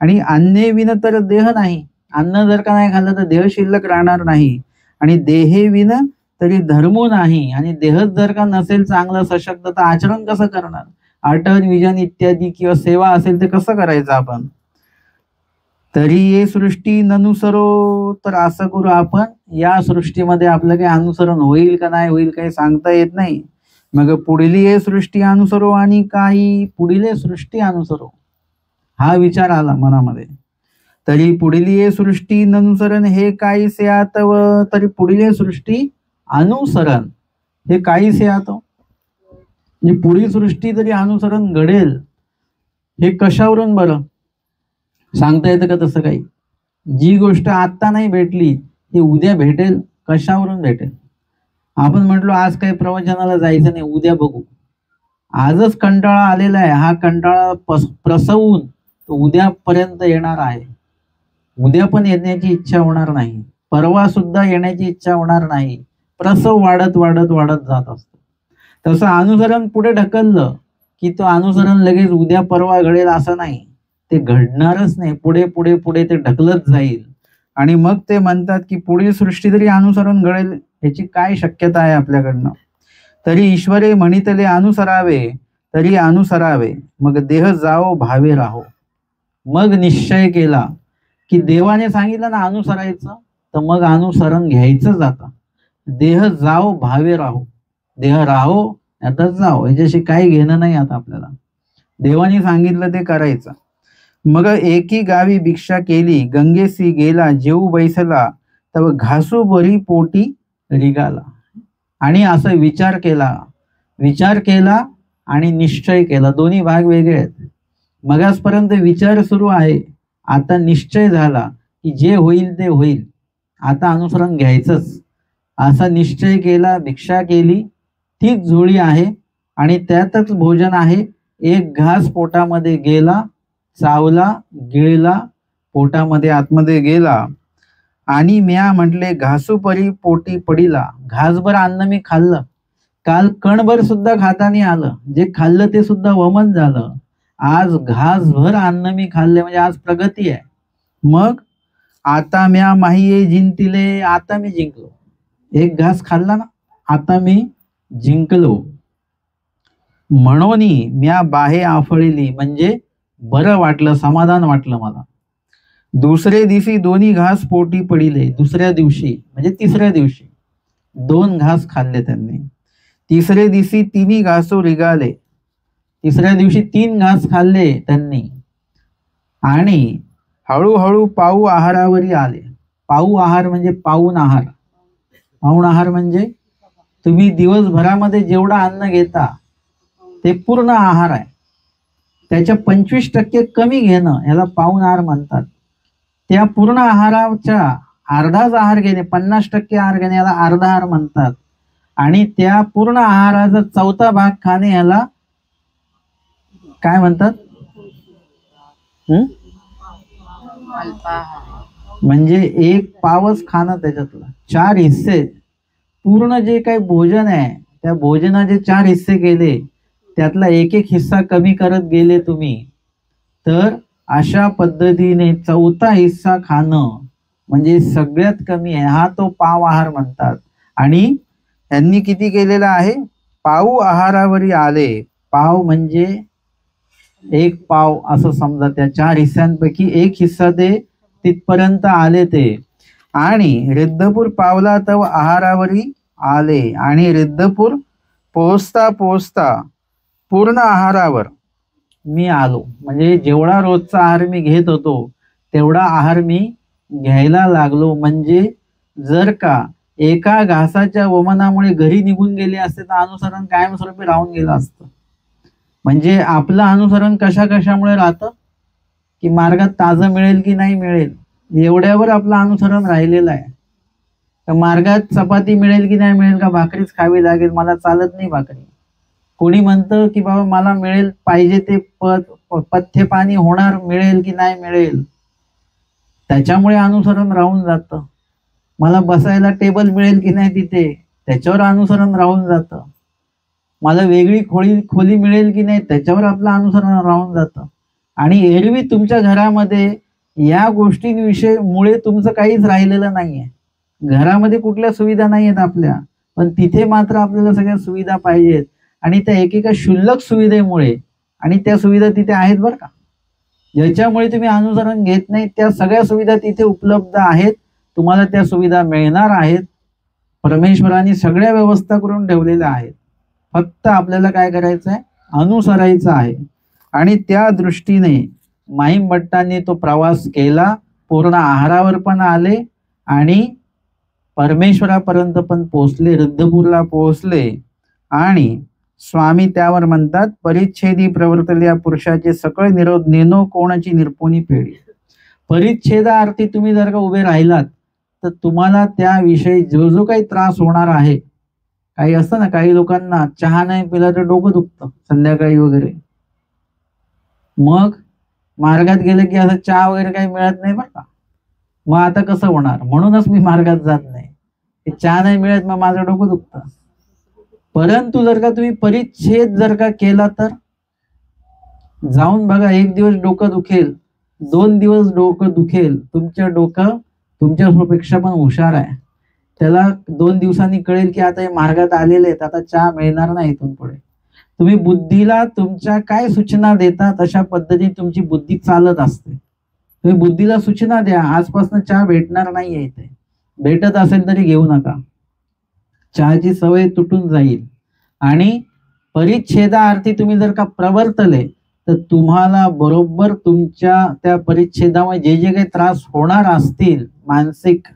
आणि अन्ने विन तर देह नाही, अन्न जर का नाही खाल्लं तर देह शिल्लक राहणार नाही. आणि देहे विन तरी धर्मो नाही, आणि देहच जर का नसेल चांगलं सशक्त तर आचरण कसं करणार, आटन विजन इत्यादी किंवा सेवा असेल ते कसं करायचं आपण. तरी ये सृष्टी ननुसरो, तर असं करू आपण, या सृष्टीमध्ये आपलं काही अनुसरण होईल का नाही होईल काही सांगता येत नाही. मग पुढली ये सृष्टी अनुसरो आणि काही पुढील सृष्टी अनुसरो, हा विचार आला मनामध्ये. तरी पुढली ये सृष्टी ननुसरण हे काही से आतव, तरी पुढील सृष्टी अनुसरण हे काही से आतव, म्हणजे पुढील सृष्टी तरी अनुसरण घडेल हे कशावरून बरं सांगता येतं का तसं काही. जी गोष्ट आत्ता नाही भेटली ती उद्या भेटेल, कशावरून भेटेल. आपण म्हटलो आज काही प्रवचनाला जायचं नाही, उद्या बघू. आजच कंटाळा आलेला आहे, हा कंटाळा प्रसवून तो उद्यापर्यंत येणार आहे. उद्या पण येण्याची इच्छा होणार नाही, परवा सुद्धा येण्याची इच्छा होणार नाही. प्रसव वाढत वाढत वाढत जात असतो. तसं अनुसरण पुढे ढकललं की तो अनुसरण लगेच उद्या परवा घडेल असं नाही, ते घडणारच नाही. पुढे पुढे पुढे ते ढकलत जाईल. आणि मग ते म्हणतात की पुढील सृष्टी तरी अनुसरण घडेल याची काय शक्यता आहे आपल्याकडनं. तरी ईश्वरे म्हणितले अनुसरावे, तरी अनुसरावे, मग देह जाओ भावे राहो. मग निश्चय केला की देवाने सांगितलं ना अनुसरायचं, तर मग अनुसरण घ्यायचं जातं. देह जाओ भावे राहो, देह राहो आता जाओ, याच्याशी काही घेणं नाही आता आपल्याला. देवाने सांगितलं ते करायचं. मग एकी गावी भिक्षा केली, गंगेसी गेला, जेऊ बैसला, तव घासू बरी पोटी रिगाला. आणि असं विचार केला आणि निश्चय केला. दोन्ही भाग वेगळे आहेत. मगासपर्यंत विचार सुरू आहे, आता निश्चय झाला की जे होईल ते होईल, आता अनुसरण घ्यायचंच. असा निश्चय केला, भिक्षा केली, तीच झोळी आहे आणि त्यातच भोजन आहे. एक घास पोटामध्ये गेला, चावला, गिळला, पोटामध्ये आतमध्ये गेला आणि म्या म्हटले घासू परी पोटी पडिला. घासभर अन्न मी खाल्लं, काल कणभर सुद्धा खाता नाही आलं, जे खाल्लं ते सुद्धा वमन झालं. आज घासभर अन्न मी खाल्ले म्हणजे आज प्रगती आहे. मग आता म्या माहिये जिंतिले, आता मी जिंकलो. एक घास खाल्ला ना, आता मी जिंकलो. म्हणून म्या बाहे आफळली, म्हणजे बरं वाटलं, समाधान वाटलं मला. दुसरे दिवशी दोन्ही घास पोटी पडिले. दुसऱ्या दिवशी म्हणजे तिसऱ्या दिवशी 2 घास खाल्ले त्यांनी. तिसरे दिवशी 3 घासो रिगाले. तिसऱ्या दिवशी 3 घास खाल्ले त्यांनी आणि हळूहळू पाऊ आहारावरी आले. पाऊ आहार म्हणजे पाऊण आहार. पाऊण आहार म्हणजे तुम्ही दिवसभरामध्ये जेवढं अन्न घेता ते पूर्ण आहार आहे. त्याच्या 25% कमी घेणं याला पाऊण आहार म्हणतात. त्या पूर्ण आहाराच्या अर्धाच आहार घेणे, 50% आहार घेणे याला अर्धा आहार म्हणतात. आणि त्या पूर्ण आहाराचा 4था भाग खाणे याला काय म्हणतात? म्हणजे 1 पावच खाणं, त्याच्यातला 4 हिस्से. पूर्ण जे काही भोजन आहे त्या भोजनाचे 4 हिस्से केले, त्यातला 1 हिस्सा कमी करत गेले तुम्ही, तर अशा पद्धतीने 4था हिस्सा खाणं म्हणजे सगळ्यात कमी आहे. हा तो पाव आहार म्हणतात. आणि त्यांनी किती केलेला आहे? पाऊ आहारावरी आले. पाव म्हणजे 1 पाव असं समजा. त्या 4 हिस्स्यांपैकी 1 हिस्सा ते तिथपर्यंत आले ते. आणि रिद्धपूर पावला तव आहारावरी आले. आणि रिद्धपूर पोहोचता पोहोचता पूर्ण आहारावर मी आलो. म्हणजे जेवढा रोजचा आहार मी घेत होतो तेवढा आहार मी घ्यायला लागलो. म्हणजे जर का एका घासाच्या वमनामुळे घरी निघून गेले असते तर अनुसरण कायमस्वरूपी राहून गेलं असतं. म्हणजे आपलं अनुसरण कशा कशामुळे राहतं की मार्गात ताजं मिळेल की नाही मिळेल एवढ्यावर आपलं अनुसरण राहिलेलं आहे. तर मार्गात चपाती मिळेल की नाही मिळेल, का भाकरीच खावी लागेल, मला चालत नाही भाकरी. कोणी म्हणतं की बाबा मला मिळेल पाहिजे ते पथ्य पाणी होणार, मिळेल की नाही मिळेल, त्याच्यामुळे अनुसरण राहून जातं. मला बसायला टेबल मिळेल की नाही तिथे, त्याच्यावर अनुसरण राहून जातं. मला वेगळी खोली मिळेल की नाही त्याच्यावर आपलं अनुसरण राहून जातं. आणि एरवी तुमच्या घरामध्ये या गोष्टींविषयी मुळे तुमचं काहीच राहिलेलं नाहीये. घरामध्ये कुठल्या सुविधा नाही आहेत आपल्या, पण तिथे मात्र आपल्याला सगळ्या सुविधा पाहिजेत. आणि त्या एकेका क्षुल्लक सुविधेमुळे, आणि त्या सुविधा तिथे आहेत बरं का, ज्याच्यामुळे तुम्ही अनुसरण घेत नाही, त्या सगळ्या सुविधा तिथे उपलब्ध आहेत. तुम्हाला त्या सुविधा मिळणार आहेत. परमेश्वराने सगळ्या व्यवस्था करून ठेवलेल्या आहेत. फक्त आपल्याला काय करायचं आहे? अनुसरायचं आहे. आणि त्या दृष्टीने माहीम भट्टांनी तो प्रवास केला. पूर्ण आहारावर पण आले आणि परमेश्वरापर्यंत पण पोहोचले, रिद्धपूरला पोहोचले. आणि स्वामी त्यावर म्हणतात, परिच्छेदी प्रवर्तल्या पुरुषाचे सकळ निरोध नेनो कोणाची निर्पोनी फेडी. परिच्छेदार्थी तुम्ही जर का उभे राहिलात तर तुम्हाला त्याविषयी जो जो काही त्रास होणार आहे, काही असतं ना, काही लोकांना चहा नाही पिला तर डोकं दुखतं संध्याकाळी वगैरे, मग मार्गात गेले की असं चहा वगैरे काही मिळत नाही बरं का, मग आता कसं होणार, म्हणूनच मी मार्गात जात नाही, चहा नाही मिळत मग माझं डोकं दुखतं. परंतु जर का तुम्ही परिच्छेद जर का केला तर जाऊन बघा, 1 दिवस डोकं दुखेल, 2 दिवस डोकं दुखेल, तुमचं डोकं तुमच्यापेक्षा पण हुशार आहे. त्याला 2 दिवसांनी कळेल की आता हे मार्गात आलेले आहेत, आता चहा मिळणार नाही इथून पुढे. तुम्ही बुद्धीला तुमच्या काय सूचना देता तशा पद्धतीने तुमची बुद्धी चालत असते. तुम्ही बुद्धीला सूचना द्या, आजपासून चहा भेटणार नाहीये इथे, भेटत असेल तरी घेऊ नका, चहाची सवय तुटून जाईल. आणि परिच्छेदार्थी तुम्ही जर का प्रवर्तले तर तुम्हाला बरोबर तुमच्या त्या परिच्छेदामुळे जे जे काही त्रास होणार असतील, मानसिक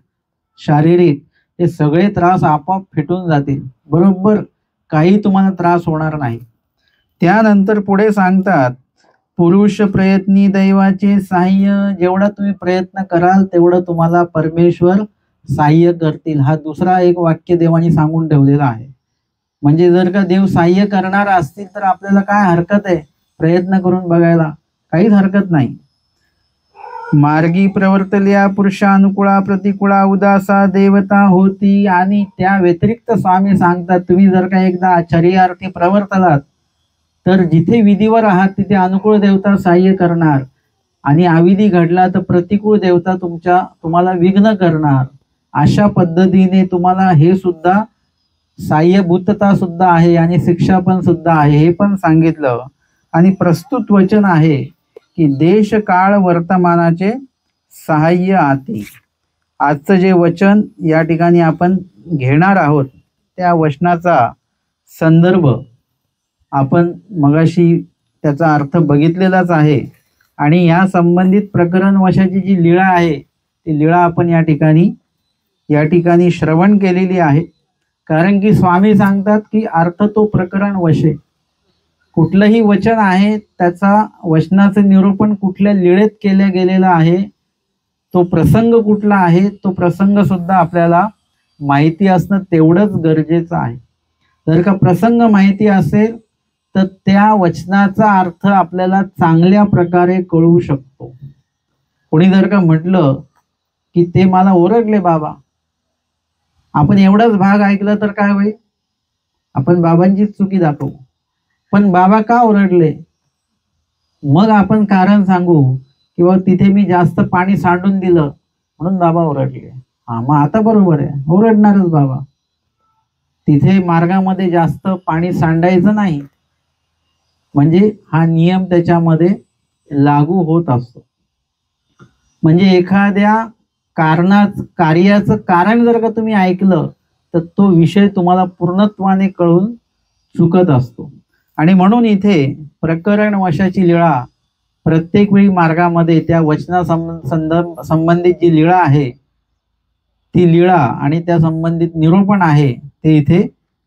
शारीरिक, ते सगळे त्रास आपोआप फिटून जातील. बरोबर काही तुम्हाला त्रास होणार नाही. त्यानंतर पुढे सांगतात, पुरुष प्रयत्नी दैवाचे सहाय्य. जेवढा तुम्ही प्रयत्न कराल तेवढं तुम्हाला परमेश्वर सहाय्य करतील, हा दुसरा एक वाक्य देवाने सांगून ठेवलेला आहे. म्हणजे जर का देव सहाय्य करणार असतील तर आपल्याला काय हरकत आहे प्रयत्न करून बघायला? काहीच हरकत नाही. मार्गी प्रवर्तल्या पुरुषानुकूळा प्रतिकूळा उदासा देवता होती. आणि त्या व्यतिरिक्त स्वामी सांगतात, तुम्ही जर का एकदा चर्यार्थी प्रवर्तलात तर जिथे विधीवर आहात तिथे अनुकूळ देवता सहाय्य करणार, आणि अविधी घडला तर प्रतिकूळ देवता तुम्हाला विघ्न करणार. अशा पद्धतीने तुम्हाला हे सुद्धा सहाय्यभूतता सुद्धा आहे आणि शिक्षा पण सुद्धा आहे हे पण सांगितलं. आणि प्रस्तुत वचन आहे की देश काळ वर्तमानाचे सहाय्य आती. आजचं जे वचन या ठिकाणी आपण घेणार आहोत त्या वचनाचा संदर्भ आपण मगाशी त्याचा अर्थ बघितलेलाच आहे. आणि या संबंधित प्रकरण वशाची जी लीळा आहे ती लीळा आपण या ठिकाणी श्रवण केलेली आहे. कारण की स्वामी सांगतात की अर्थ तो प्रकरण वशे. कुठलंही वचन आहे त्याचा वचनाचं निरूपण कुठल्या लीळेत केल्या गेलेलं आहे, तो प्रसंग कुठला आहे तो प्रसंग सुद्धा आपल्याला माहिती असणं तेवढंच गरजेचं आहे. जर का प्रसंग माहिती असेल तर त्या वचनाचा अर्थ आपल्याला चांगल्या प्रकारे कळू शकतो. कोणी जर का म्हटलं की ते मला ओरडले बाबा, आपण एवढाच भाग ऐकला तर काय होईल? आपण बाबांचीच चुकी दाखवू. पण बाबा का ओरडले? मग आपण कारण सांगू किंवा तिथे मी जास्त पाणी सांडून दिलं म्हणून बाबा ओरडले. हा, मग आता बरोबर आहे, ओरडणारच बाबा. तिथे मार्गामध्ये जास्त पाणी सांडायचं नाही, म्हणजे हा नियम त्याच्यामध्ये लागू होत असतो. म्हणजे एखाद्या कार्याचं कारण जर का तुम्ही ऐकलं तर तो विषय तुम्हाला पूर्णत्वाने कळून चुकत असतो. आणि म्हणून इथे प्रकरण वशाची लीळा प्रत्येक वेळी मार्गामध्ये त्या वचना संबंधित जी लीळा आहे ती लीळा आणि त्या संबंधित निरूपण आहे ते इथे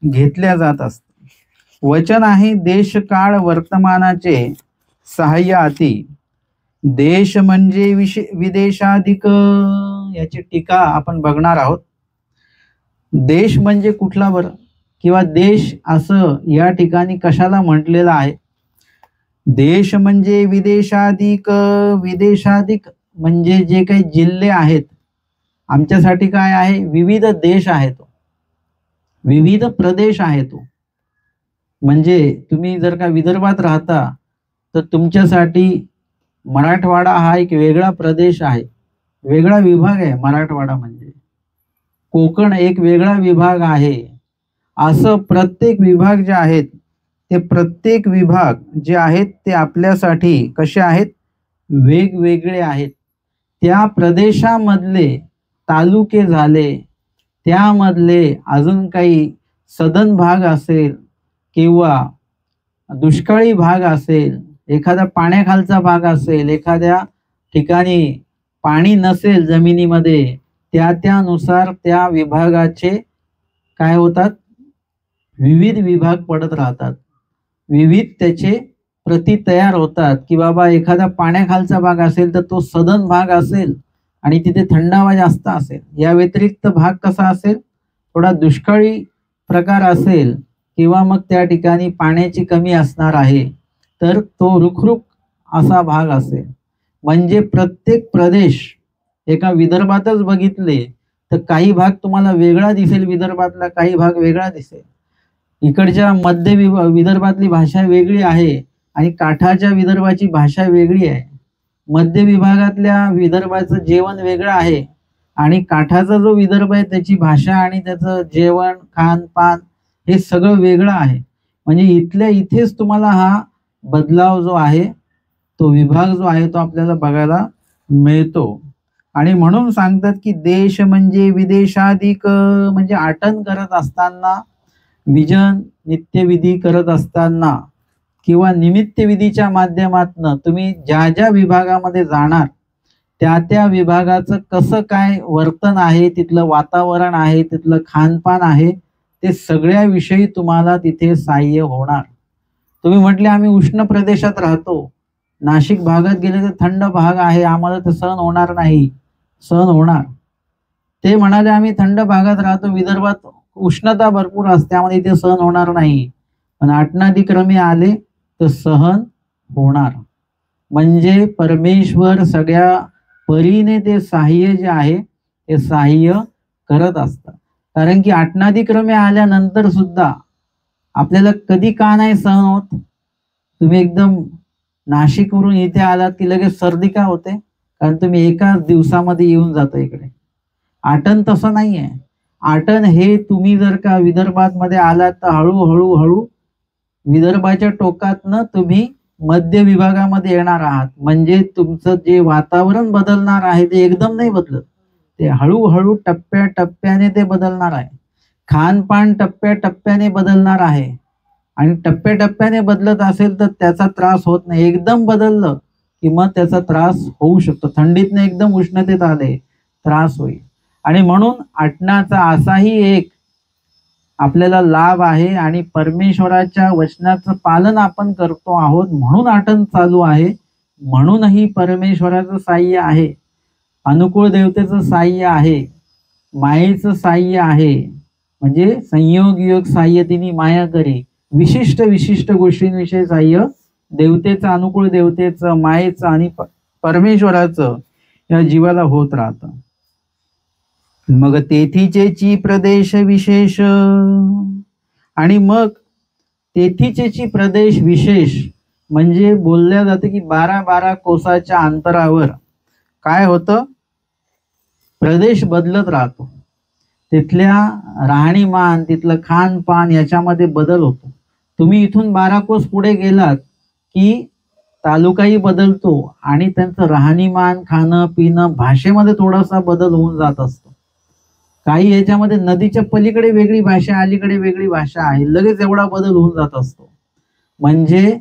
घेतल्या जात असते. वचन आहे देश काळ वर्तमानाचे सहाय्य आती. देश म्हणजे विदेशाधिक, याची टीका आपण बघणार आहोत. देश म्हणजे कुठला बरं, किंवा देश असं या ठिकाणी कशाला म्हटलेलं आहे? देश म्हणजे विदेशाधिक. विदेशाधिक म्हणजे जे काही जिल्हे आहेत आमच्यासाठी काय आहे? विविध देश आहे तो, विविध प्रदेश आहे तो. म्हणजे तुम्ही जर का विदर्भात राहता तर तुमच्यासाठी मराठवाडा हा एक वेगळा प्रदेश आहे, वेगळा विभाग आहे. मराठवाडा म्हणजे कोकण एक वेगळा विभाग आहे. असं प्रत्येक विभाग जे आहेत ते प्रत्येक विभाग जे आहेत ते आपल्यासाठी कसे आहेत? वेगवेगळे आहेत. त्या प्रदेशामधले तालुके झाले, त्यामधले अजून काही सदन भाग असेल किंवा दुष्काळी भाग असेल, एखादा पाण्याखालचा भाग असेल, एखाद्या ठिकाणी पाणी नसेल जमिनीमध्ये, त्यानुसार त्या विभागाचे काय होतात? विविध विभाग पडत राहतात, विविध त्याचे प्रती तयार होतात. की बाबा एखादा पाण्याखालचा भाग असेल तर तो सदन भाग असेल आणि तिथे थंडावा जास्त असेल. या व्यतिरिक्त भाग कसा असेल? थोडा दुष्काळी प्रकार असेल किंवा मग त्या ठिकाणी पाण्याची कमी असणार आहे तर तो रुखरुख असा भाग असेल. म्हणजे प्रत्येक प्रदेश एका विदर्भातच बघितले तर काही भाग तुम्हाला वेगळा दिसेल, विदर्भातला काही भाग वेगळा दिसेल. इकडच्या मध्य विदर्भातली भाषा वेगळी आहे आणि काठाच्या विदर्भाची भाषा वेगळी आहे. मध्य विभागातल्या विदर्भाचं जेवण वेगळं आहे आणि काठाचा जो विदर्भ आहे त्याची भाषा आणि त्याचं जेवण खानपान हे सगळं वेगळं आहे. म्हणजे इथल्या इथेच तुम्हाला हा बदलाव जो आहे, तो विभाग जो आहे तो आपल्याला बघायला मिळतो. आणि म्हणून सांगतात की देश म्हणजे विदेशाधिक. म्हणजे आटन करत असताना, विजन नित्यविधी करत असताना किंवा निमित्त विधीच्या माध्यमातून तुम्ही ज्या ज्या विभागामध्ये जाणार त्या विभागाचं कसं काय वर्तन आहे, तिथलं वातावरण आहे, तिथलं खानपान आहे, ते सगळ्या विषयी तुम्हाला तिथे सहाय्य होणार. तुम्ही म्हटले आम्ही उष्ण प्रदेशात राहतो, नाशिक भागात गेले तर थंड भाग आहे, आम्हाला तर सहन होणार नाही. सहन होणार. ते म्हणाले आम्ही थंड भागात राहतो, विदर्भात उष्णता भरपूर असते, त्यामध्ये ते सहन होणार नाही. पण आटनादिक्रमे आले तर सहन होणार. म्हणजे परमेश्वर सगळ्या परीने ते सहाय्य जे आहे ते सहाय्य करत असतात. कारण की आटनादिक्रमे आल्यानंतर सुद्धा आपल्याला कधी का नाही सहन होत? तुम्ही एकदम नाशिकवरून इथे आलात की लगेच सर्दी का होते? कारण तुम्ही एकाच दिवसामध्ये येऊन जाता इकडे. आटण तसं नाहीये. आटण हे तुम्ही जर का विदर्भात मध्ये आलात तर हळूहळू हळू विदर्भाच्या टोकातनं तुम्ही मध्य विभागामध्ये येणार आहात. म्हणजे तुमचं जे वातावरण बदलणार आहे ते एकदम नाही बदलत, ते हळूहळू टप्प्याटप्प्याने ते बदलणार आहे. खानपान टप्प्याटप्प्याने बदलणार आहे. आणि टप्प्याटप्प्याने बदलत असेल तर त्याचा त्रास होत नाही. एकदम बदललं की मग त्याचा त्रास होऊ शकतो. थंडीतनं एकदम उष्णतेत आले त्रास होईल. आणि म्हणून आटण्याचा असाही एक आपल्याला लाभ आहे. आणि परमेश्वराच्या वचनाचं पालन आपण करतो आहोत म्हणून आटण चालू आहे. म्हणूनही परमेश्वराचं साह्य आहे, अनुकूळ देवतेचं साह्य आहे, मायेचं साह्य आहे. म्हणजे संयोग योग साह्य तिने माया करी. विशिष्ट विशिष्ट गोष्टींविषयी साह्य देवतेचं, अनुकूळ देवतेचं, मायेचं आणि परमेश्वराचं या जीवाला होत राहतं. मग तेथीचेची प्रदेश विशेष. आणि मग तेथीचेची प्रदेश विशेष म्हणजे बोलल्या जाते की 12-12 कोसाच्या अंतरावर काय होतं? प्रदेश बदलत राहतो. तिथल्या राहणीमान, तिथलं खानपान याच्यामध्ये बदल होतो. तुम्ही इथून 12 कोस पुढे गेलात की तालुकाही बदलतो आणि त्यांचं राहणीमान, खाणं पिणं, भाषेमध्ये थोडासा बदल होऊन जात असतो. काही याच्यामध्ये नदीच्या पलीकडे वेगळी भाषा, अलीकडे वेगळी भाषा आहे, लगेच एवढा बदल होऊन जात असतो. म्हणजे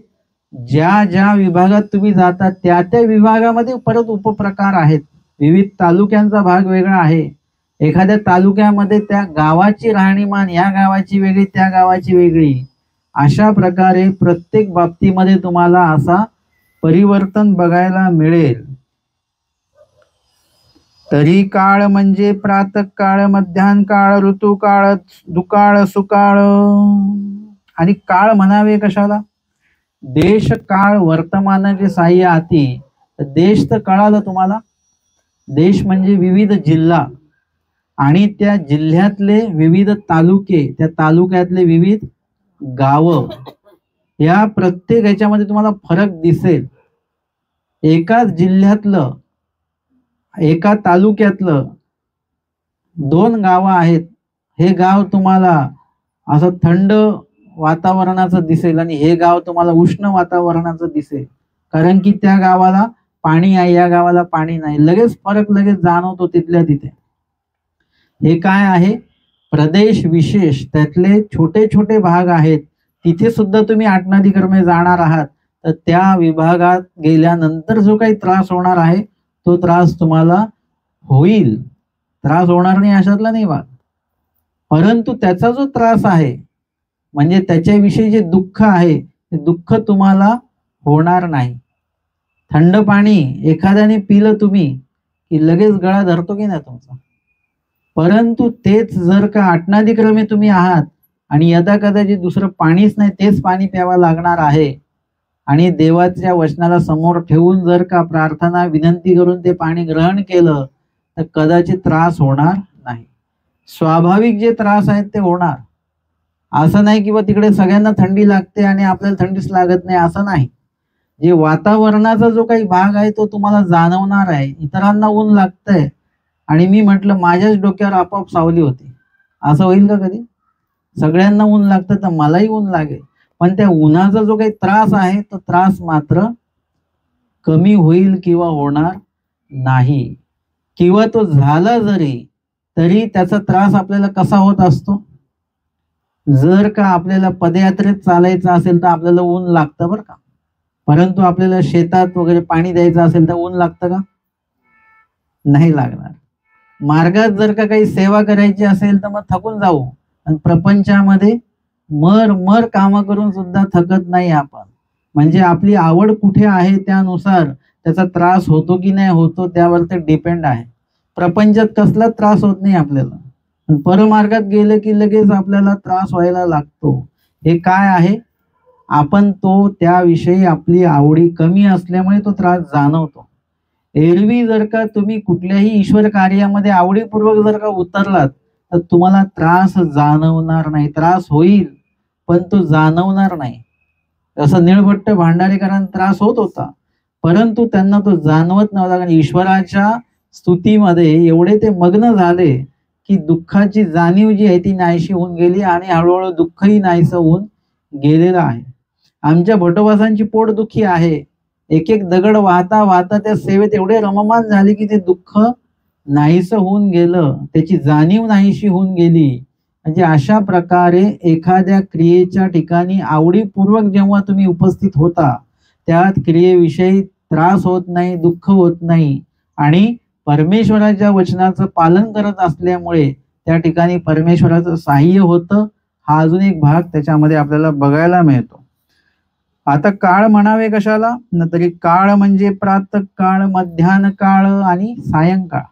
ज्या ज्या विभागात तुम्ही जाता त्या त्या विभागामध्ये परत उपप्रकार आहेत. विविध तालुक्यांचा भाग वेगळा आहे. एखाद्या तालुक्यामध्ये त्या गावाची राहणीमान या गावाची वेगळी, त्या गावाची वेगळी. अशा प्रकारे प्रत्येक बाबतीमध्ये तुम्हाला असा परिवर्तन बघायला मिळेल. तरी काळ म्हणजे प्रातःकाळ, मध्यान्ह काळ, ऋतुकाळ, दुकाळ, सुकाळ. आणि काळ म्हणावे कशाला? देश काळ वर्तमानाचे साह्य आती. देश तर कळालं तुम्हाला. देश म्हणजे विविध जिल्हा आणि त्या जिल्ह्यातले विविध तालुके, त्या तालुक्यातले विविध गाव, या प्रत्येक याच्यामध्ये तुम्हाला फरक दिसेल. एकाच जिल्ह्यातलं, एका तालुक्यातलं 2 गावं आहेत, हे गाव तुम्हाला असं थंड वातावरणाचं दिसेल आणि हे गाव तुम्हाला उष्ण वातावरणाचं दिसेल. कारण की त्या गावाला पाणी आहे, या गावाला पाणी नाही. लगेच फरक लगेच जाणवतो तिथल्या तिथे. हे काय आहे? प्रदेश विशेष. त्यातले छोटे छोटे भाग आहेत. तिथे सुद्धा तुम्ही आटनादिक्रमे जाणार आहात तर त्या विभागात गेल्यानंतर जो काही त्रास होणार आहे तो त्रास तुम्हाला होईल. त्रास होणार नाही अशातला नाही भाग. परंतु त्याचा जो त्रास आहे म्हणजे त्याच्याविषयी जे दुःख आहे ते दुःख तुम्हाला होणार नाही. थंड पाणी एखाद्याने पिलं तुम्ही की लगेच गळा धरतो की नाही तुमचा. परंतु तेच जर का आटनादिक्रमे तुम्ही आहात आणि यदा कदाचित दुसरं पाणीच नाही, तेच पाणी प्यावं लागणार आहे आणि देवाच्या वचनाला समोर ठेवून जर का प्रार्थना विनंती करून ते पाणी ग्रहण केलं तर कदाचित त्रास होणार नाही. स्वाभाविक जे त्रास आहेत ते होणार. असं नाही की तिकडे सगळ्यांना थंडी लागते आणि आपल्याला थंडीच लागत नाही, असं नाही. जे वातावरणाचा जो काही भाग आहे तो तुम्हाला जाणवणार आहे. इतरांना ऊन लागतंय आणि मी म्हटलं माझ्याच डोक्यावर आपोआप सावली होती, असं होईल का कधी? सगळ्यांना ऊन लागतं तर मलाही ऊन लागेल. पण त्या उन्हाचा जो काही त्रास आहे तो त्रास मात्र कमी होईल किंवा होणार नाही. किंवा तो झाला जरी तरी त्याचा त्रास आपल्याला कसा होत असतो? जर का आपल्याला पदयात्रेत चालायचं असेल तर आपल्याला ऊन लागतं बरं का. परंतु आपल्याला शेतात वगैरे पाणी द्यायचं असेल तर ऊन लागतं का? नाही लागणार. मार्गात जर का काही सेवा करायची असेल तर मग थकून जाऊ. आणि प्रपंचामध्ये मर काम करून सुद्धा थकत नाही आपण. म्हणजे आपली आवड कुठे आहे त्यानुसार त्याचा त्रास होतो की नाही होतो त्यावर ते डिपेंड आहे. प्रपंचात कसला त्रास होत नाही आपल्याला, परमार्गात गेलं की लगेच आपल्याला त्रास व्हायला लागतो. हे काय आहे? आपण तो त्याविषयी आपली आवडी कमी असल्यामुळे तो त्रास जाणवतो. एरवी जर का तुम्ही कुठल्याही ईश्वर कार्यामध्ये आवडीपूर्वक जर का उतरलात तर तुम्हाला त्रास जाणवणार नाही. त्रास होईल पण तो जाणवणार नाही. जसं निळभट्ट भांडारेकरांना त्रास होत होता परंतु त्यांना तो जाणवत नव्हता, कारण ईश्वराच्या स्तुतीमध्ये एवढे ते मग्न झाले की दुःखाची जाणीव जी आहे ती नाहीशी होऊन गेली आणि हळूहळू दुःखही नाहीसं होऊन गेलेलं आहे. आमच्या भटोबासांची पोटदुखी आहे. एक एक दगड वाहता वाहता त्या सेवेत एवढे रममान झाले की ते दुःख नाहीसं होऊन गेलं, त्याची जाणीव नाहीशी होऊन गेली. म्हणजे अशा प्रकारे एखाद्या क्रियेच्या ठिकाणी आवडीपूर्वक जेव्हा तुम्ही उपस्थित होता त्यात क्रियेविषयी त्रास होत नाही, दुःख होत नाही आणि परमेश्वराच्या वचनाचं पालन करत असल्यामुळे त्या ठिकाणी परमेश्वराचं साह्य होतं. हा अजून एक भाग त्याच्यामध्ये आपल्याला बघायला मिळतो. आता काळ म्हणावे कशाला ना, तरी काळ म्हणजे प्रातःकाळ, मध्यान्ह काळ आणि सायंकाळ,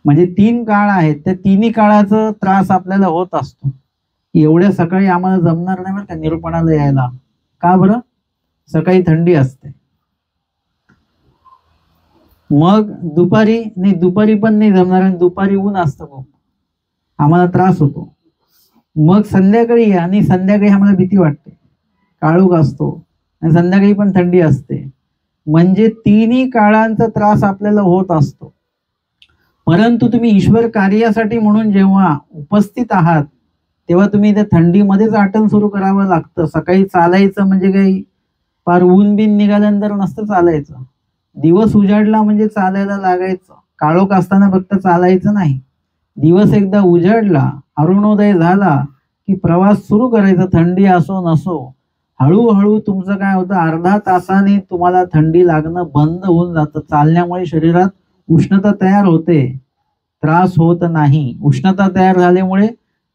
म्हणजे 3 काळ आहेत. त्या तिन्ही काळाचा त्रास आपल्याला होत असतो. एवढ्या सकाळी आम्हाला जमणार नाही बरं का निरूपणाला यायला. का बरं? सकाळी थंडी असते. मग दुपारी नाही, दुपारी पण नाही जमणार आणि दुपारी ऊन असतं खूप, आम्हाला त्रास होतो. मग संध्याकाळी आणि संध्याकाळी आम्हाला भीती वाटते, काळोख असतो आणि संध्याकाळी पण थंडी असते. म्हणजे तिन्ही काळांचा त्रास आपल्याला होत असतो. परंतु तुम्ही ईश्वर कार्यासाठी म्हणून जेव्हा उपस्थित आहात तेव्हा तुम्ही त्या थंडीमध्येच आटन सुरू करावं लागतं. सकाळी चालायचं म्हणजे काही फार ऊन बिन निघाल्यानंतर नसतं चालायचं. दिवस उजाडला म्हणजे चालायला लागायचं. काळोख असताना फक्त चालायचं नाही. दिवस एकदा उजाडला, अरुणोदय झाला की प्रवास सुरू करायचा. थंडी असो नसो, हळूहळू तुमचं काय होतं, अर्धा तासाने तुम्हाला थंडी लागणं बंद होऊन जातं. चालण्यामुळे शरीरात उष्णता तयार होते, त्रास होत नाही. उष्णता तयार झाल्यामुळे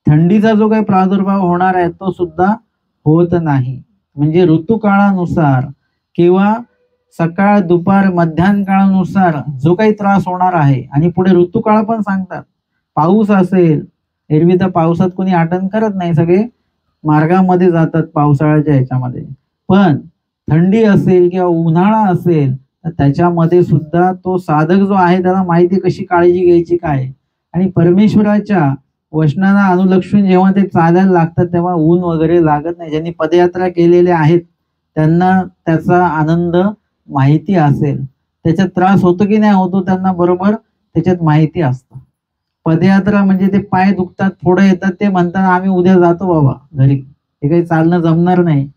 थंडीचा जो काही प्रादुर्भाव होणार आहे तो सुद्धा होत नाही. म्हणजे ऋतुकाळानुसार किंवा सकाळ दुपार मध्यान्ह काळानुसार जो काही त्रास होणार आहे. आणि पुढे ऋतुकाळ पण सांगतात. पाऊस असेल, एरवी तर पावसात कोणी आटन करत नाही, सगळे मार्गामध्ये जातात पावसाळ्याच्या ह्याच्यामध्ये. पण थंडी असेल किंवा उन्हाळा असेल तर त्याच्यामध्ये सुद्धा तो साधक जो आहे त्याला माहिती कशी काळजी घ्यायची काय. आणि परमेश्वराच्या वचनांना अनुलक्षून जेव्हा ते चालायला लागतात तेव्हा ऊन वगैरे लागत नाही. ज्यांनी पदयात्रा केलेल्या आहेत त्यांना त्याचा आनंद माहिती असेल. त्याच्यात त्रास होतो की नाही होतो त्यांना बरोबर त्याच्यात माहिती असतं. पदयात्रा म्हणजे ते पाय दुखतात, फोडं येतात, ते म्हणतात आम्ही उद्या जातो बाबा घरी, हे काही चालणं जमणार नाही.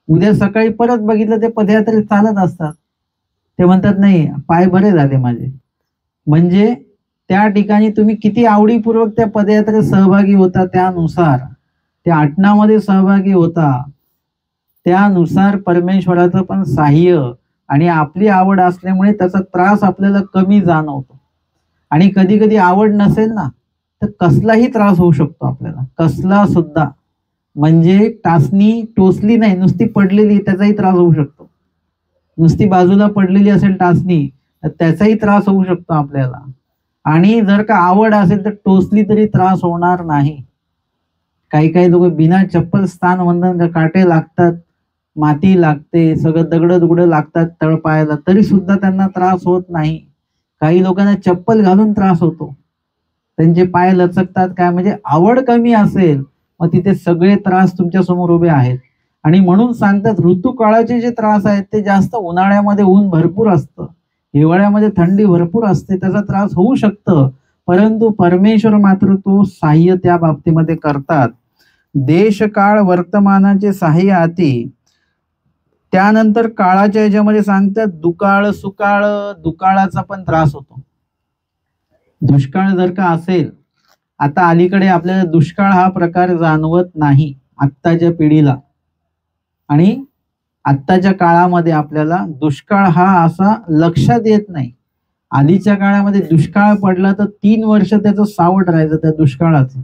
उद्या सकाळी परत बघितलं ते पदयात्रेत चालत असतात. ते म्हणतात नाही पाय बरे झाले माझे. म्हणजे त्या ठिकाणी तुम्ही किती आवडीपूर्वक त्या पदयात्रेत सहभागी होता, त्यानुसार त्या आटनामध्ये सहभागी होता, त्यानुसार परमेश्वराचं पण साह्य आणि आपली आवड असल्यामुळे त्याचा त्रास आपल्याला कमी जाणवतो. आणि कधी कधी आवड नसेल ना तर कसलाही त्रास होऊ शकतो आपल्याला, कसला सुद्धा. म्हणजे टाचणी टोचली नाही, नुसती पडलेली, त्याचाही त्रास होऊ शकतो. नुसती बाजूला पडलेली असेल टाचणी तर त्याचाही त्रास होऊ शकतो आपल्याला. आणि जर का आवड असेल तर टोचली तरी त्रास होणार नाही. काही काही लोक बिना चप्पल स्थान वंदन, काटे लागतात, माती लागते, सगळं दगड दुगडं लागतात तळपायाला, तरी सुद्धा त्यांना त्रास होत नाही. काही लोकांना चप्पल घालून त्रास होतो, त्यांचे पाय लचकतात. काय म्हणजे आवड कमी असेल मग तिथे सगळे त्रास तुमच्या समोर उभे आहेत. आणि म्हणून सांगतात ऋतुकाळाचे जे त्रास आहेत ते जास्त उन्हाळ्यामध्ये ऊन भरपूर असतं, हिवाळ्यामध्ये थंडी भरपूर असते, त्याचा त्रास होऊ शकतं. परंतु परमेश्वर मात्र तो साह्य त्या बाबतीमध्ये करतात. देश काळ वर्तमानाचे साह्य अति. त्यानंतर काळाच्या याच्यामध्ये सांगतात दुकाळ सुकाळ. दुकाळाचा पण त्रास होतो. दुष्काळ जर का असेल, आता अलीकडे आपल्याला दुष्काळ हा प्रकार जाणवत नाही आत्ताच्या पिढीला. आणि आत्ताच्या काळामध्ये आपल्याला दुष्काळ हा असा लक्षात येत नाही. आधीच्या काळामध्ये दुष्काळ पडला तर 3 वर्ष त्याचं सावट राहायचं, त्या दुष्काळाचं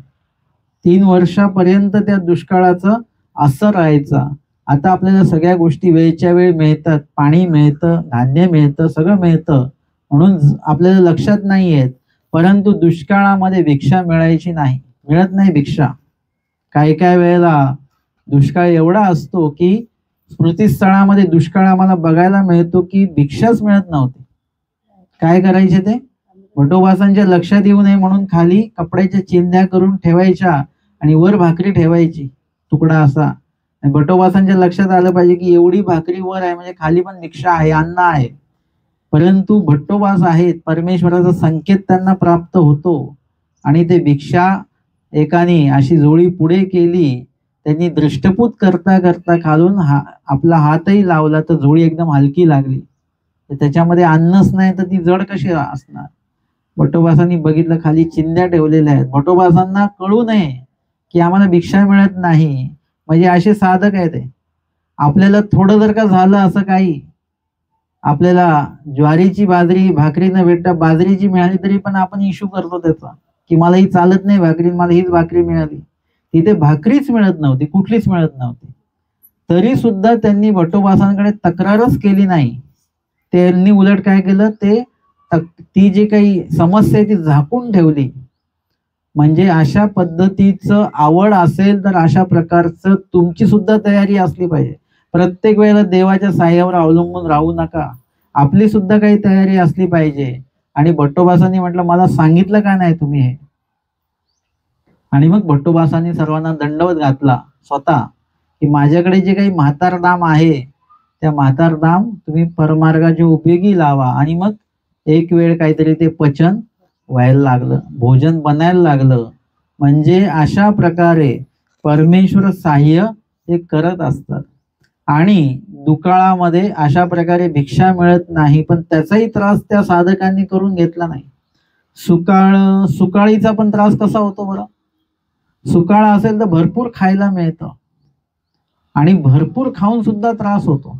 3 वर्षापर्यंत त्या दुष्काळाचं असर राहायचा. आता आपल्याला सगळ्या गोष्टी वेळच्या वेळ मिळतात, पाणी मिळतं, धान्य मिळतं, सगळं मिळतं. म्हणून आपल्याला लक्षात नाही येत. परंतु दुष्काळामध्ये भिक्षा मिळायची नाही, मिळत नाही भिक्षा. काही काही वेळेला दुष्काळ एवढा असतो की स्मृतिस्थळामध्ये दुष्काळ आम्हाला बघायला मिळतो की भिक्षाच मिळत नव्हती. काय करायचे ते? भटोबासांच्या लक्षात येऊ नये म्हणून खाली कपड्याच्या चिंध्या करून ठेवायच्या आणि वर भाकरी ठेवायची, तुकडा असा. भटोबासांच्या लक्षात आलं पाहिजे की एवढी भाकरी वर आहे म्हणजे खाली पण भिक्षा आहे, अन्न आहे. परंतु भट्टोबास आहेत, परमेश्वराचा संकेत त्यांना प्राप्त होतो आणि ते भिक्षा एकाने अशी जोळी पुढे केली. त्यांनी दृष्टपूत करता करता खालून आपला हातही लावला तर जोळी एकदम हलकी लागली. त्याच्यामध्ये अन्नच नाही तर ती जड कशी असणार. भट्टोबासांनी बघितलं खाली चिंध्या ठेवलेल्या आहेत. भट्टोबासांना कळू नये की आम्हाला भिक्षा मिळत नाही. म्हणजे असे साधक आहे ते. आपल्याला थोडं जर का झालं असं काही, आपल्याला ज्वारीची भाकरी न भेटता बाजरीची मिळाली तरी पण आपण इश्यू करतो त्याचा की मला ही चालत नाही भाकरी, मला हीच भाकरी मिळाली. तिथे भाकरीच मिळत नव्हती, कुठलीच मिळत नव्हती. तरी सुद्धा त्यांनी भट्टोबासांकडे तक्रारच केली नाही. त्यांनी उलट काय केलं, ती जी काही समस्या आहे ती झाकून ठेवली. म्हणजे अशा पद्धतीचं आवड असेल तर अशा प्रकारचं तुमची सुद्धा तयारी असली पाहिजे. प्रत्येक वेळेला देवाच्या साह्यावर अवलंबून राहू नका, आपली सुद्धा काही तयारी असली पाहिजे. आणि भट्टोबासांनी म्हटलं मला सांगितलं का नाही तुम्ही हे. आणि मग भट्टोबासांनी सर्वांना दंडवत घातला स्वतः की माझ्याकडे जे काही म्हातारदाम आहे त्या म्हातारदाम तुम्ही परमार्गाच्या उपयोगी लावा. आणि मग एक वेळ काहीतरी ते पचन व्हायला लागलं, भोजन बनायला लागलं. म्हणजे अशा प्रकारे परमेश्वर साह्य हे करत असतात. आणि दुकाळामध्ये अशा प्रकारे भिक्षा मिळत नाही, पण त्याचाही त्रास त्या साधकांनी करून घेतला नाही. सुकाळीचा पण त्रास कसा होतो बरं. सुकाळ असेल तर भरपूर खायला मिळतं आणि भरपूर खाऊन सुद्धा त्रास होतो.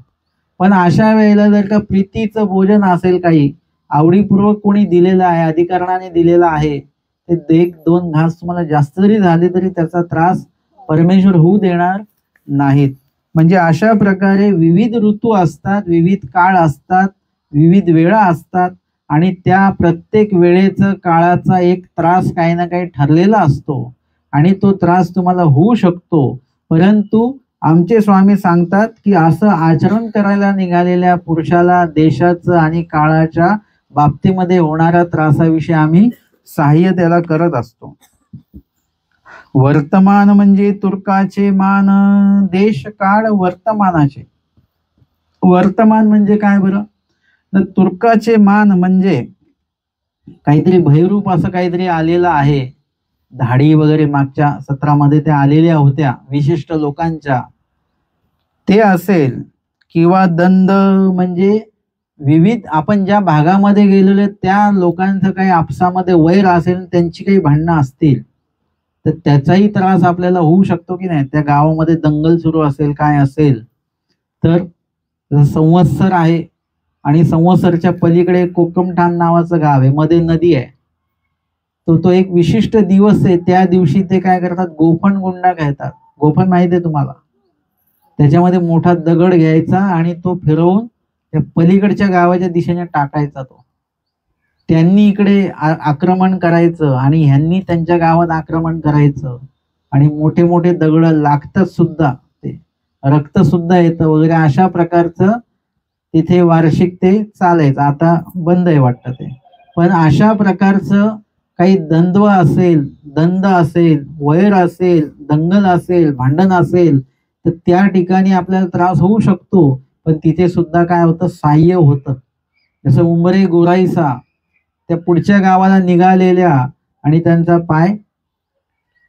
पण अशा वेळेला जर का प्रीतीचं भोजन असेल, काही आवडीपूर्वक कोणी दिलेलं आहे, अधिकारणाने दिलेलं आहे, ते 1-2 घास तुम्हाला जास्त जरी झाले तरी त्याचा त्रास परमेश्वर होऊ देणार नाहीत. म्हणजे अशा प्रकारे विविध ऋतू असतात, विविध काळ असतात, विविध वेळा असतात आणि त्या प्रत्येक वेळेचं काळाचा एक त्रास काही ना काही ठरलेला असतो आणि तो त्रास तुम्हाला होऊ शकतो. परंतु आमचे स्वामी सांगतात की असं आचरण करायला निघालेल्या पुरुषाला देशाचं आणि काळाच्या बाबतीमध्ये होणाऱ्या त्रासाविषयी आम्ही सहाय्य त्याला करत असतो. वर्तमान म्हणजे तुर्काचे मान, देश काळ वर्तमानाचे. वर्तमान म्हणजे काय बरं, तर तुर्काचे मान म्हणजे काहीतरी भयरूप असं काहीतरी आलेलं आहे. धाडी वगैरे मागच्या सत्रामध्ये त्या आलेल्या होत्या विशिष्ट लोकांच्या, ते असेल. किंवा दंड म्हणजे विविध आपण ज्या भागामध्ये गेलेलो त्या लोकांचं काही आपसामध्ये वैर असेल, त्यांची काही भांडणं असतील तर त्याचाही त्रास आपल्याला होऊ शकतो की नाही. त्या गावामध्ये दंगल सुरू असेल, काय असेल तर संवत्सर आहे आणि संवत्सरच्या पलीकडे कोकमठाण नावाचं गाव आहे, मध्ये नदी आहे. तो एक विशिष्ट दिवस आहे, त्या दिवशी ते काय करतात, गोफण गुंडा घेतात. गोफण माहिती आहे तुम्हाला. त्याच्यामध्ये मोठा दगड घ्यायचा आणि तो फिरवून त्या पलीकडच्या गावाच्या दिशेने टाकायचा. त्यांनी इकडे आक्रमण करायचं आणि ह्यांनी त्यांच्या गावात आक्रमण करायचं आणि मोठे मोठे दगड लागतात सुद्धा, ते रक्त सुद्धा येतं वगैरे. अशा प्रकारचं तिथे वार्षिक ते चालायचं. आता बंद आहे वाटतं ते. पण अशा प्रकारचं काही द्वंद्व असेल, दंड असेल, वैर असेल, दंगल असेल, भांडण असेल तर त्या ठिकाणी आपल्याला त्रास होऊ शकतो. पण तिथे सुद्धा काय होतं, साह्य होतं. जसं उंबरे गोराईसा त्या पुढच्या गावाला निघालेल्या आणि त्यांचा पाय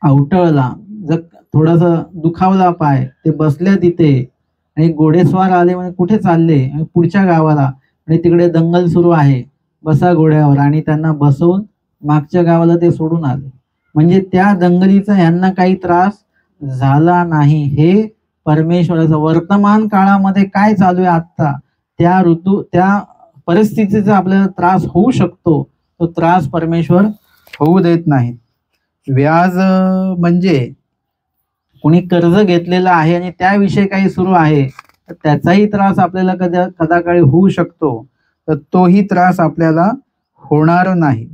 आवटळला, जर थोडासा दुखावला पाय, ते बसल्या तिथे आणि घोडेस्वार आले म्हणजे कुठे चालले, पुढच्या गावाला, आणि तिकडे दंगल सुरू आहे, बसा घोड्यावर, आणि त्यांना बसवून मागच्या गावाला ते सोडून आले. म्हणजे त्या दंगलीचा ह्यांना काही त्रास झाला नाही. हे परमेश्वराचं वर्तमान काळामध्ये काय चालू आहे आता, त्या परिस्थितीचा आपल्याला त्रास होऊ शकतो, तो त्रास परमेश्वर होऊ देत नाही. व्याज म्हणजे कोणी कर्ज घेतलेलं आहे आणि त्याविषयी काही सुरू आहे तर त्याचाही त्रास आपल्याला कदाकाळी होऊ शकतो. तर तोही त्रास आपल्याला होणार नाही.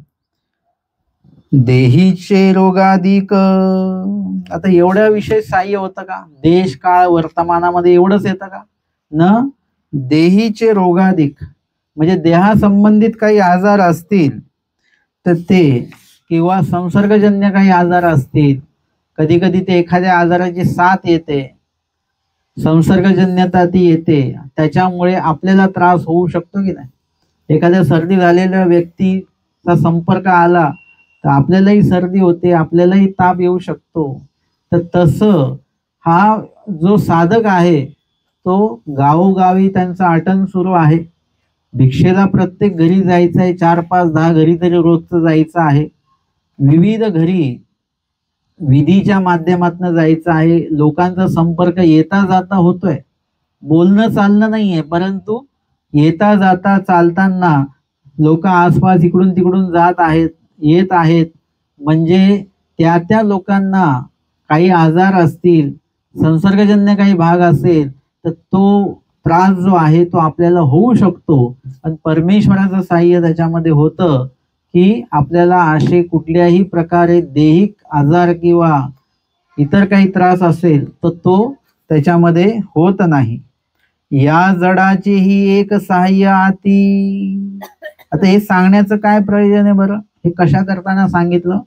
देहीचे रोगाधिक, आता एवढ्या विषय सहाय्य होतं का? देश काळ वर्तमानामध्ये एवढंच येतं का? न देहीचे रोगाधिक म्हणजे देहासंबंधित काही आजार असतील तर ते, किंवा संसर्गजन्य काही आजार असतील, कधी कधी ते एखाद्या आजाराची साथ येते, संसर्गजन्यता ती येते, त्याच्यामुळे आपल्याला त्रास होऊ शकतो की नाही? एखाद्या सर्दी झालेल्या व्यक्तीचा संपर्क आला तर आपल्यालाही सर्दी होते, आपल्यालाही ताप येऊ शकतो. तर तसं हा जो साधक आहे तो गावोगावी त्यांचा आटन सुरू आहे. भिक्षेला प्रत्येक घरी जायचं आहे, 4-5-10 घरी तरी रोजचं जायचं आहे. विविध घरी विधीच्या माध्यमातून जायचं आहे. लोकांचा संपर्क येता जाता होतोय, बोलणं चालणं नाहीये, परंतु येता जाता चालताना लोक आसपास इकडून तिकडून जात आहेत, येत आहेत. म्हणजे त्या त्या लोकांना काही आजार असतील, संसर्गजन्य काही भाग असेल तर तो त्रास जो आहे तो आपल्याला होऊ शकतो. पण परमेश्वराचं साह्य त्याच्यामध्ये होतं की आपल्याला असे कुठल्याही प्रकारे दैहिक आजार किंवा इतर काही त्रास असेल तर तो त्याच्यामध्ये होत नाही. या जडाची ही एक सहाय्य आती. आता हे सांगण्याचं काय प्रयोजन आहे बरं? हे कशा करताना सांगितलं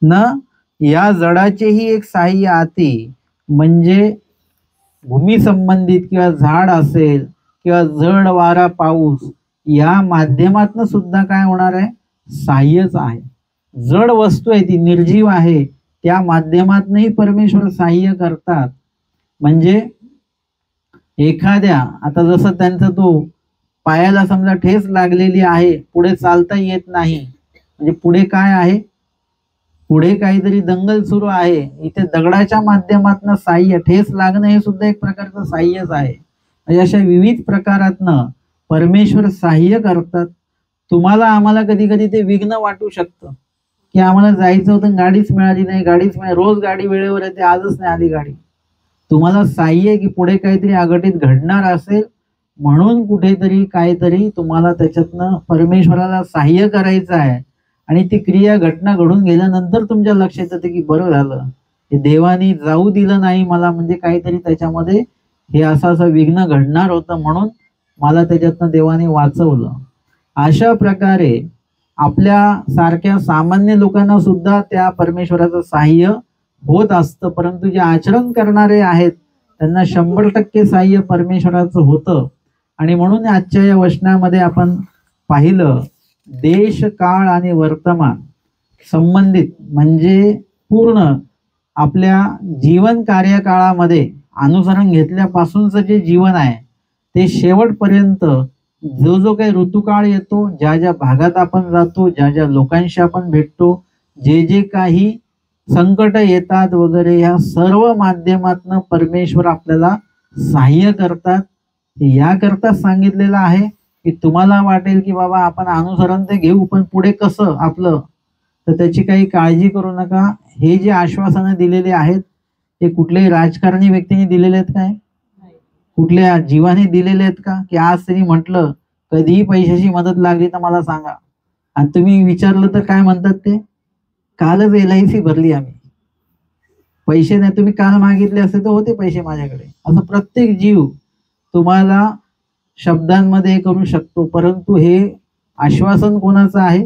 न? या जडाचेही एक सहाय्य आती म्हणजे भूमी संबंधित किंवा झाड असेल किंवा जड वारा पाऊस या माध्यमातून सुद्धा काय होणार आहे? सहाय्यच आहे. जड वस्तू आहे, ती निर्जीव आहे, त्या माध्यमातूनही परमेश्वर सहाय्य करतात. म्हणजे एखाद्या, आता जसं त्यांचा तो पायाला समजा ठेच लागलेली आहे, पुढे चालता येत नाही, म्हणजे पुढे काय आहे? पुढे काहीतरी दंगल सुरू आहे. इथे दगडाच्या माध्यमातून सहाय्य, ठेस लागणं हे सुद्धा एक प्रकारचं सहाय्यच आहे. म्हणजे अशा विविध प्रकारातनं परमेश्वर सहाय्य करतात. तुम्हाला आम्हाला कधी कधी ते विघ्न वाटू शकतं की आम्हाला जायचं होतं, गाडीच मिळाली नाही, गाडीच मिळाली, रोज गाडी वेळेवर येते, आजच नाही आली गाडी. तुम्हाला सहाय्य की पुढे काहीतरी अघटित घडणार असेल म्हणून कुठेतरी काहीतरी तुम्हाला त्याच्यातनं परमेश्वराला सहाय्य करायचं आहे. आणि ती क्रिया घटना घडून गेल्यानंतर तुमच्या लक्षात येतं की बरं झालं हे देवानी जाऊ दिलं नाही मला, म्हणजे काहीतरी त्याच्यामध्ये हे असं विघ्न घडणार होतं म्हणून मला त्याच्यातनं देवाने वाचवलं. अशा प्रकारे आपल्या सारख्या सामान्य लोकांना सुद्धा त्या परमेश्वराचं सहाय्य होत असतं. परंतु जे आचरण करणारे आहेत त्यांना 100% सहाय्य परमेश्वराचं होतं. आणि म्हणून आजच्या या वचनामध्ये आपण पाहिलं, देश काळ आणि वर्तमान संबंधित म्हणजे पूर्ण आपल्या जीवन कार्यकाळामध्ये अनुसरण घेतल्यापासूनचं जे जीवन आहे ते शेवटपर्यंत जो जो काही ऋतुकाळ येतो, ज्या ज्या भागात आपण जातो, ज्या ज्या लोकांशी आपण भेटतो, जे जे काही संकट येतात वगैरे, ह्या सर्व माध्यमातून परमेश्वर आपल्याला सहाय्य करतात. याकरता सांगितलेलं आहे की तुम्हाला वाटेल की बाबा आपण अनुसरण ते घेऊ, पण पुढे कसं आपलं, तर त्याची काही काळजी करू नका. हे जे आश्वासनं दिलेले आहेत ते कुठल्याही राजकारणी व्यक्तीने दिलेले आहेत काय? कुठल्या जीवाने दिलेले आहेत का? की आज त्यांनी म्हटलं कधीही पैशाची मदत लागली तर मला सांगा, आणि तुम्ही विचारलं तर काय म्हणतात ते? कालच LIC भरली आम्ही, पैसे नाही, तुम्ही काल मागितले असते तर होते पैसे माझ्याकडे. असं प्रत्येक जीव तुम्हाला शब्दांमध्ये करू शकतो, परंतु हे आश्वासन कोणाचं आहे?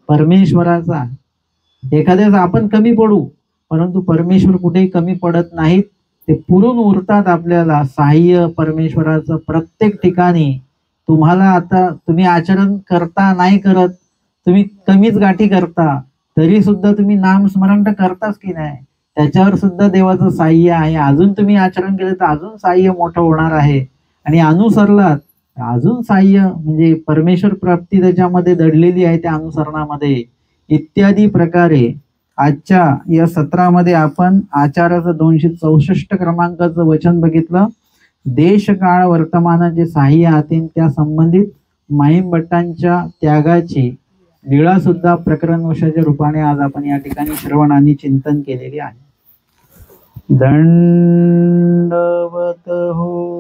परमेश्वराचं आहे. एखाद्याच आपण कमी पडू, परंतु परमेश्वर कुठेही कमी पडत नाहीत, ते पुरून उरतात आपल्याला सहाय्य परमेश्वराचं प्रत्येक ठिकाणी. तुम्हाला आता तुम्ही आचरण करता नाही करत, तुम्ही कमीच गाठी करता, तरी सुद्धा तुम्ही नामस्मरण तर करताच की नाही, त्याच्यावर सुद्धा देवाचं सहाय्य आहे. अजून तुम्ही आचरण केलं तर अजून सहाय्य मोठं होणार आहे, आणि अनुसरलात अजून सहाय्य, म्हणजे परमेश्वर प्राप्ती त्याच्यामध्ये दडलेली आहे त्या अनुसरणामध्ये. इत्यादी प्रकारे आजच्या या सत्रामध्ये आपण आचाराचं 264 क्रमांकाचं वचन बघितलं. देश काळ वर्तमानाचे सहाय्य हातीन त्या संबंधित माहीम भट्टांच्या त्यागाची लीळा सुद्धा प्रकरण वशाच्या रूपाने आज आपण या ठिकाणी श्रवण आणि चिंतन केलेले आहे. दंडवत हो.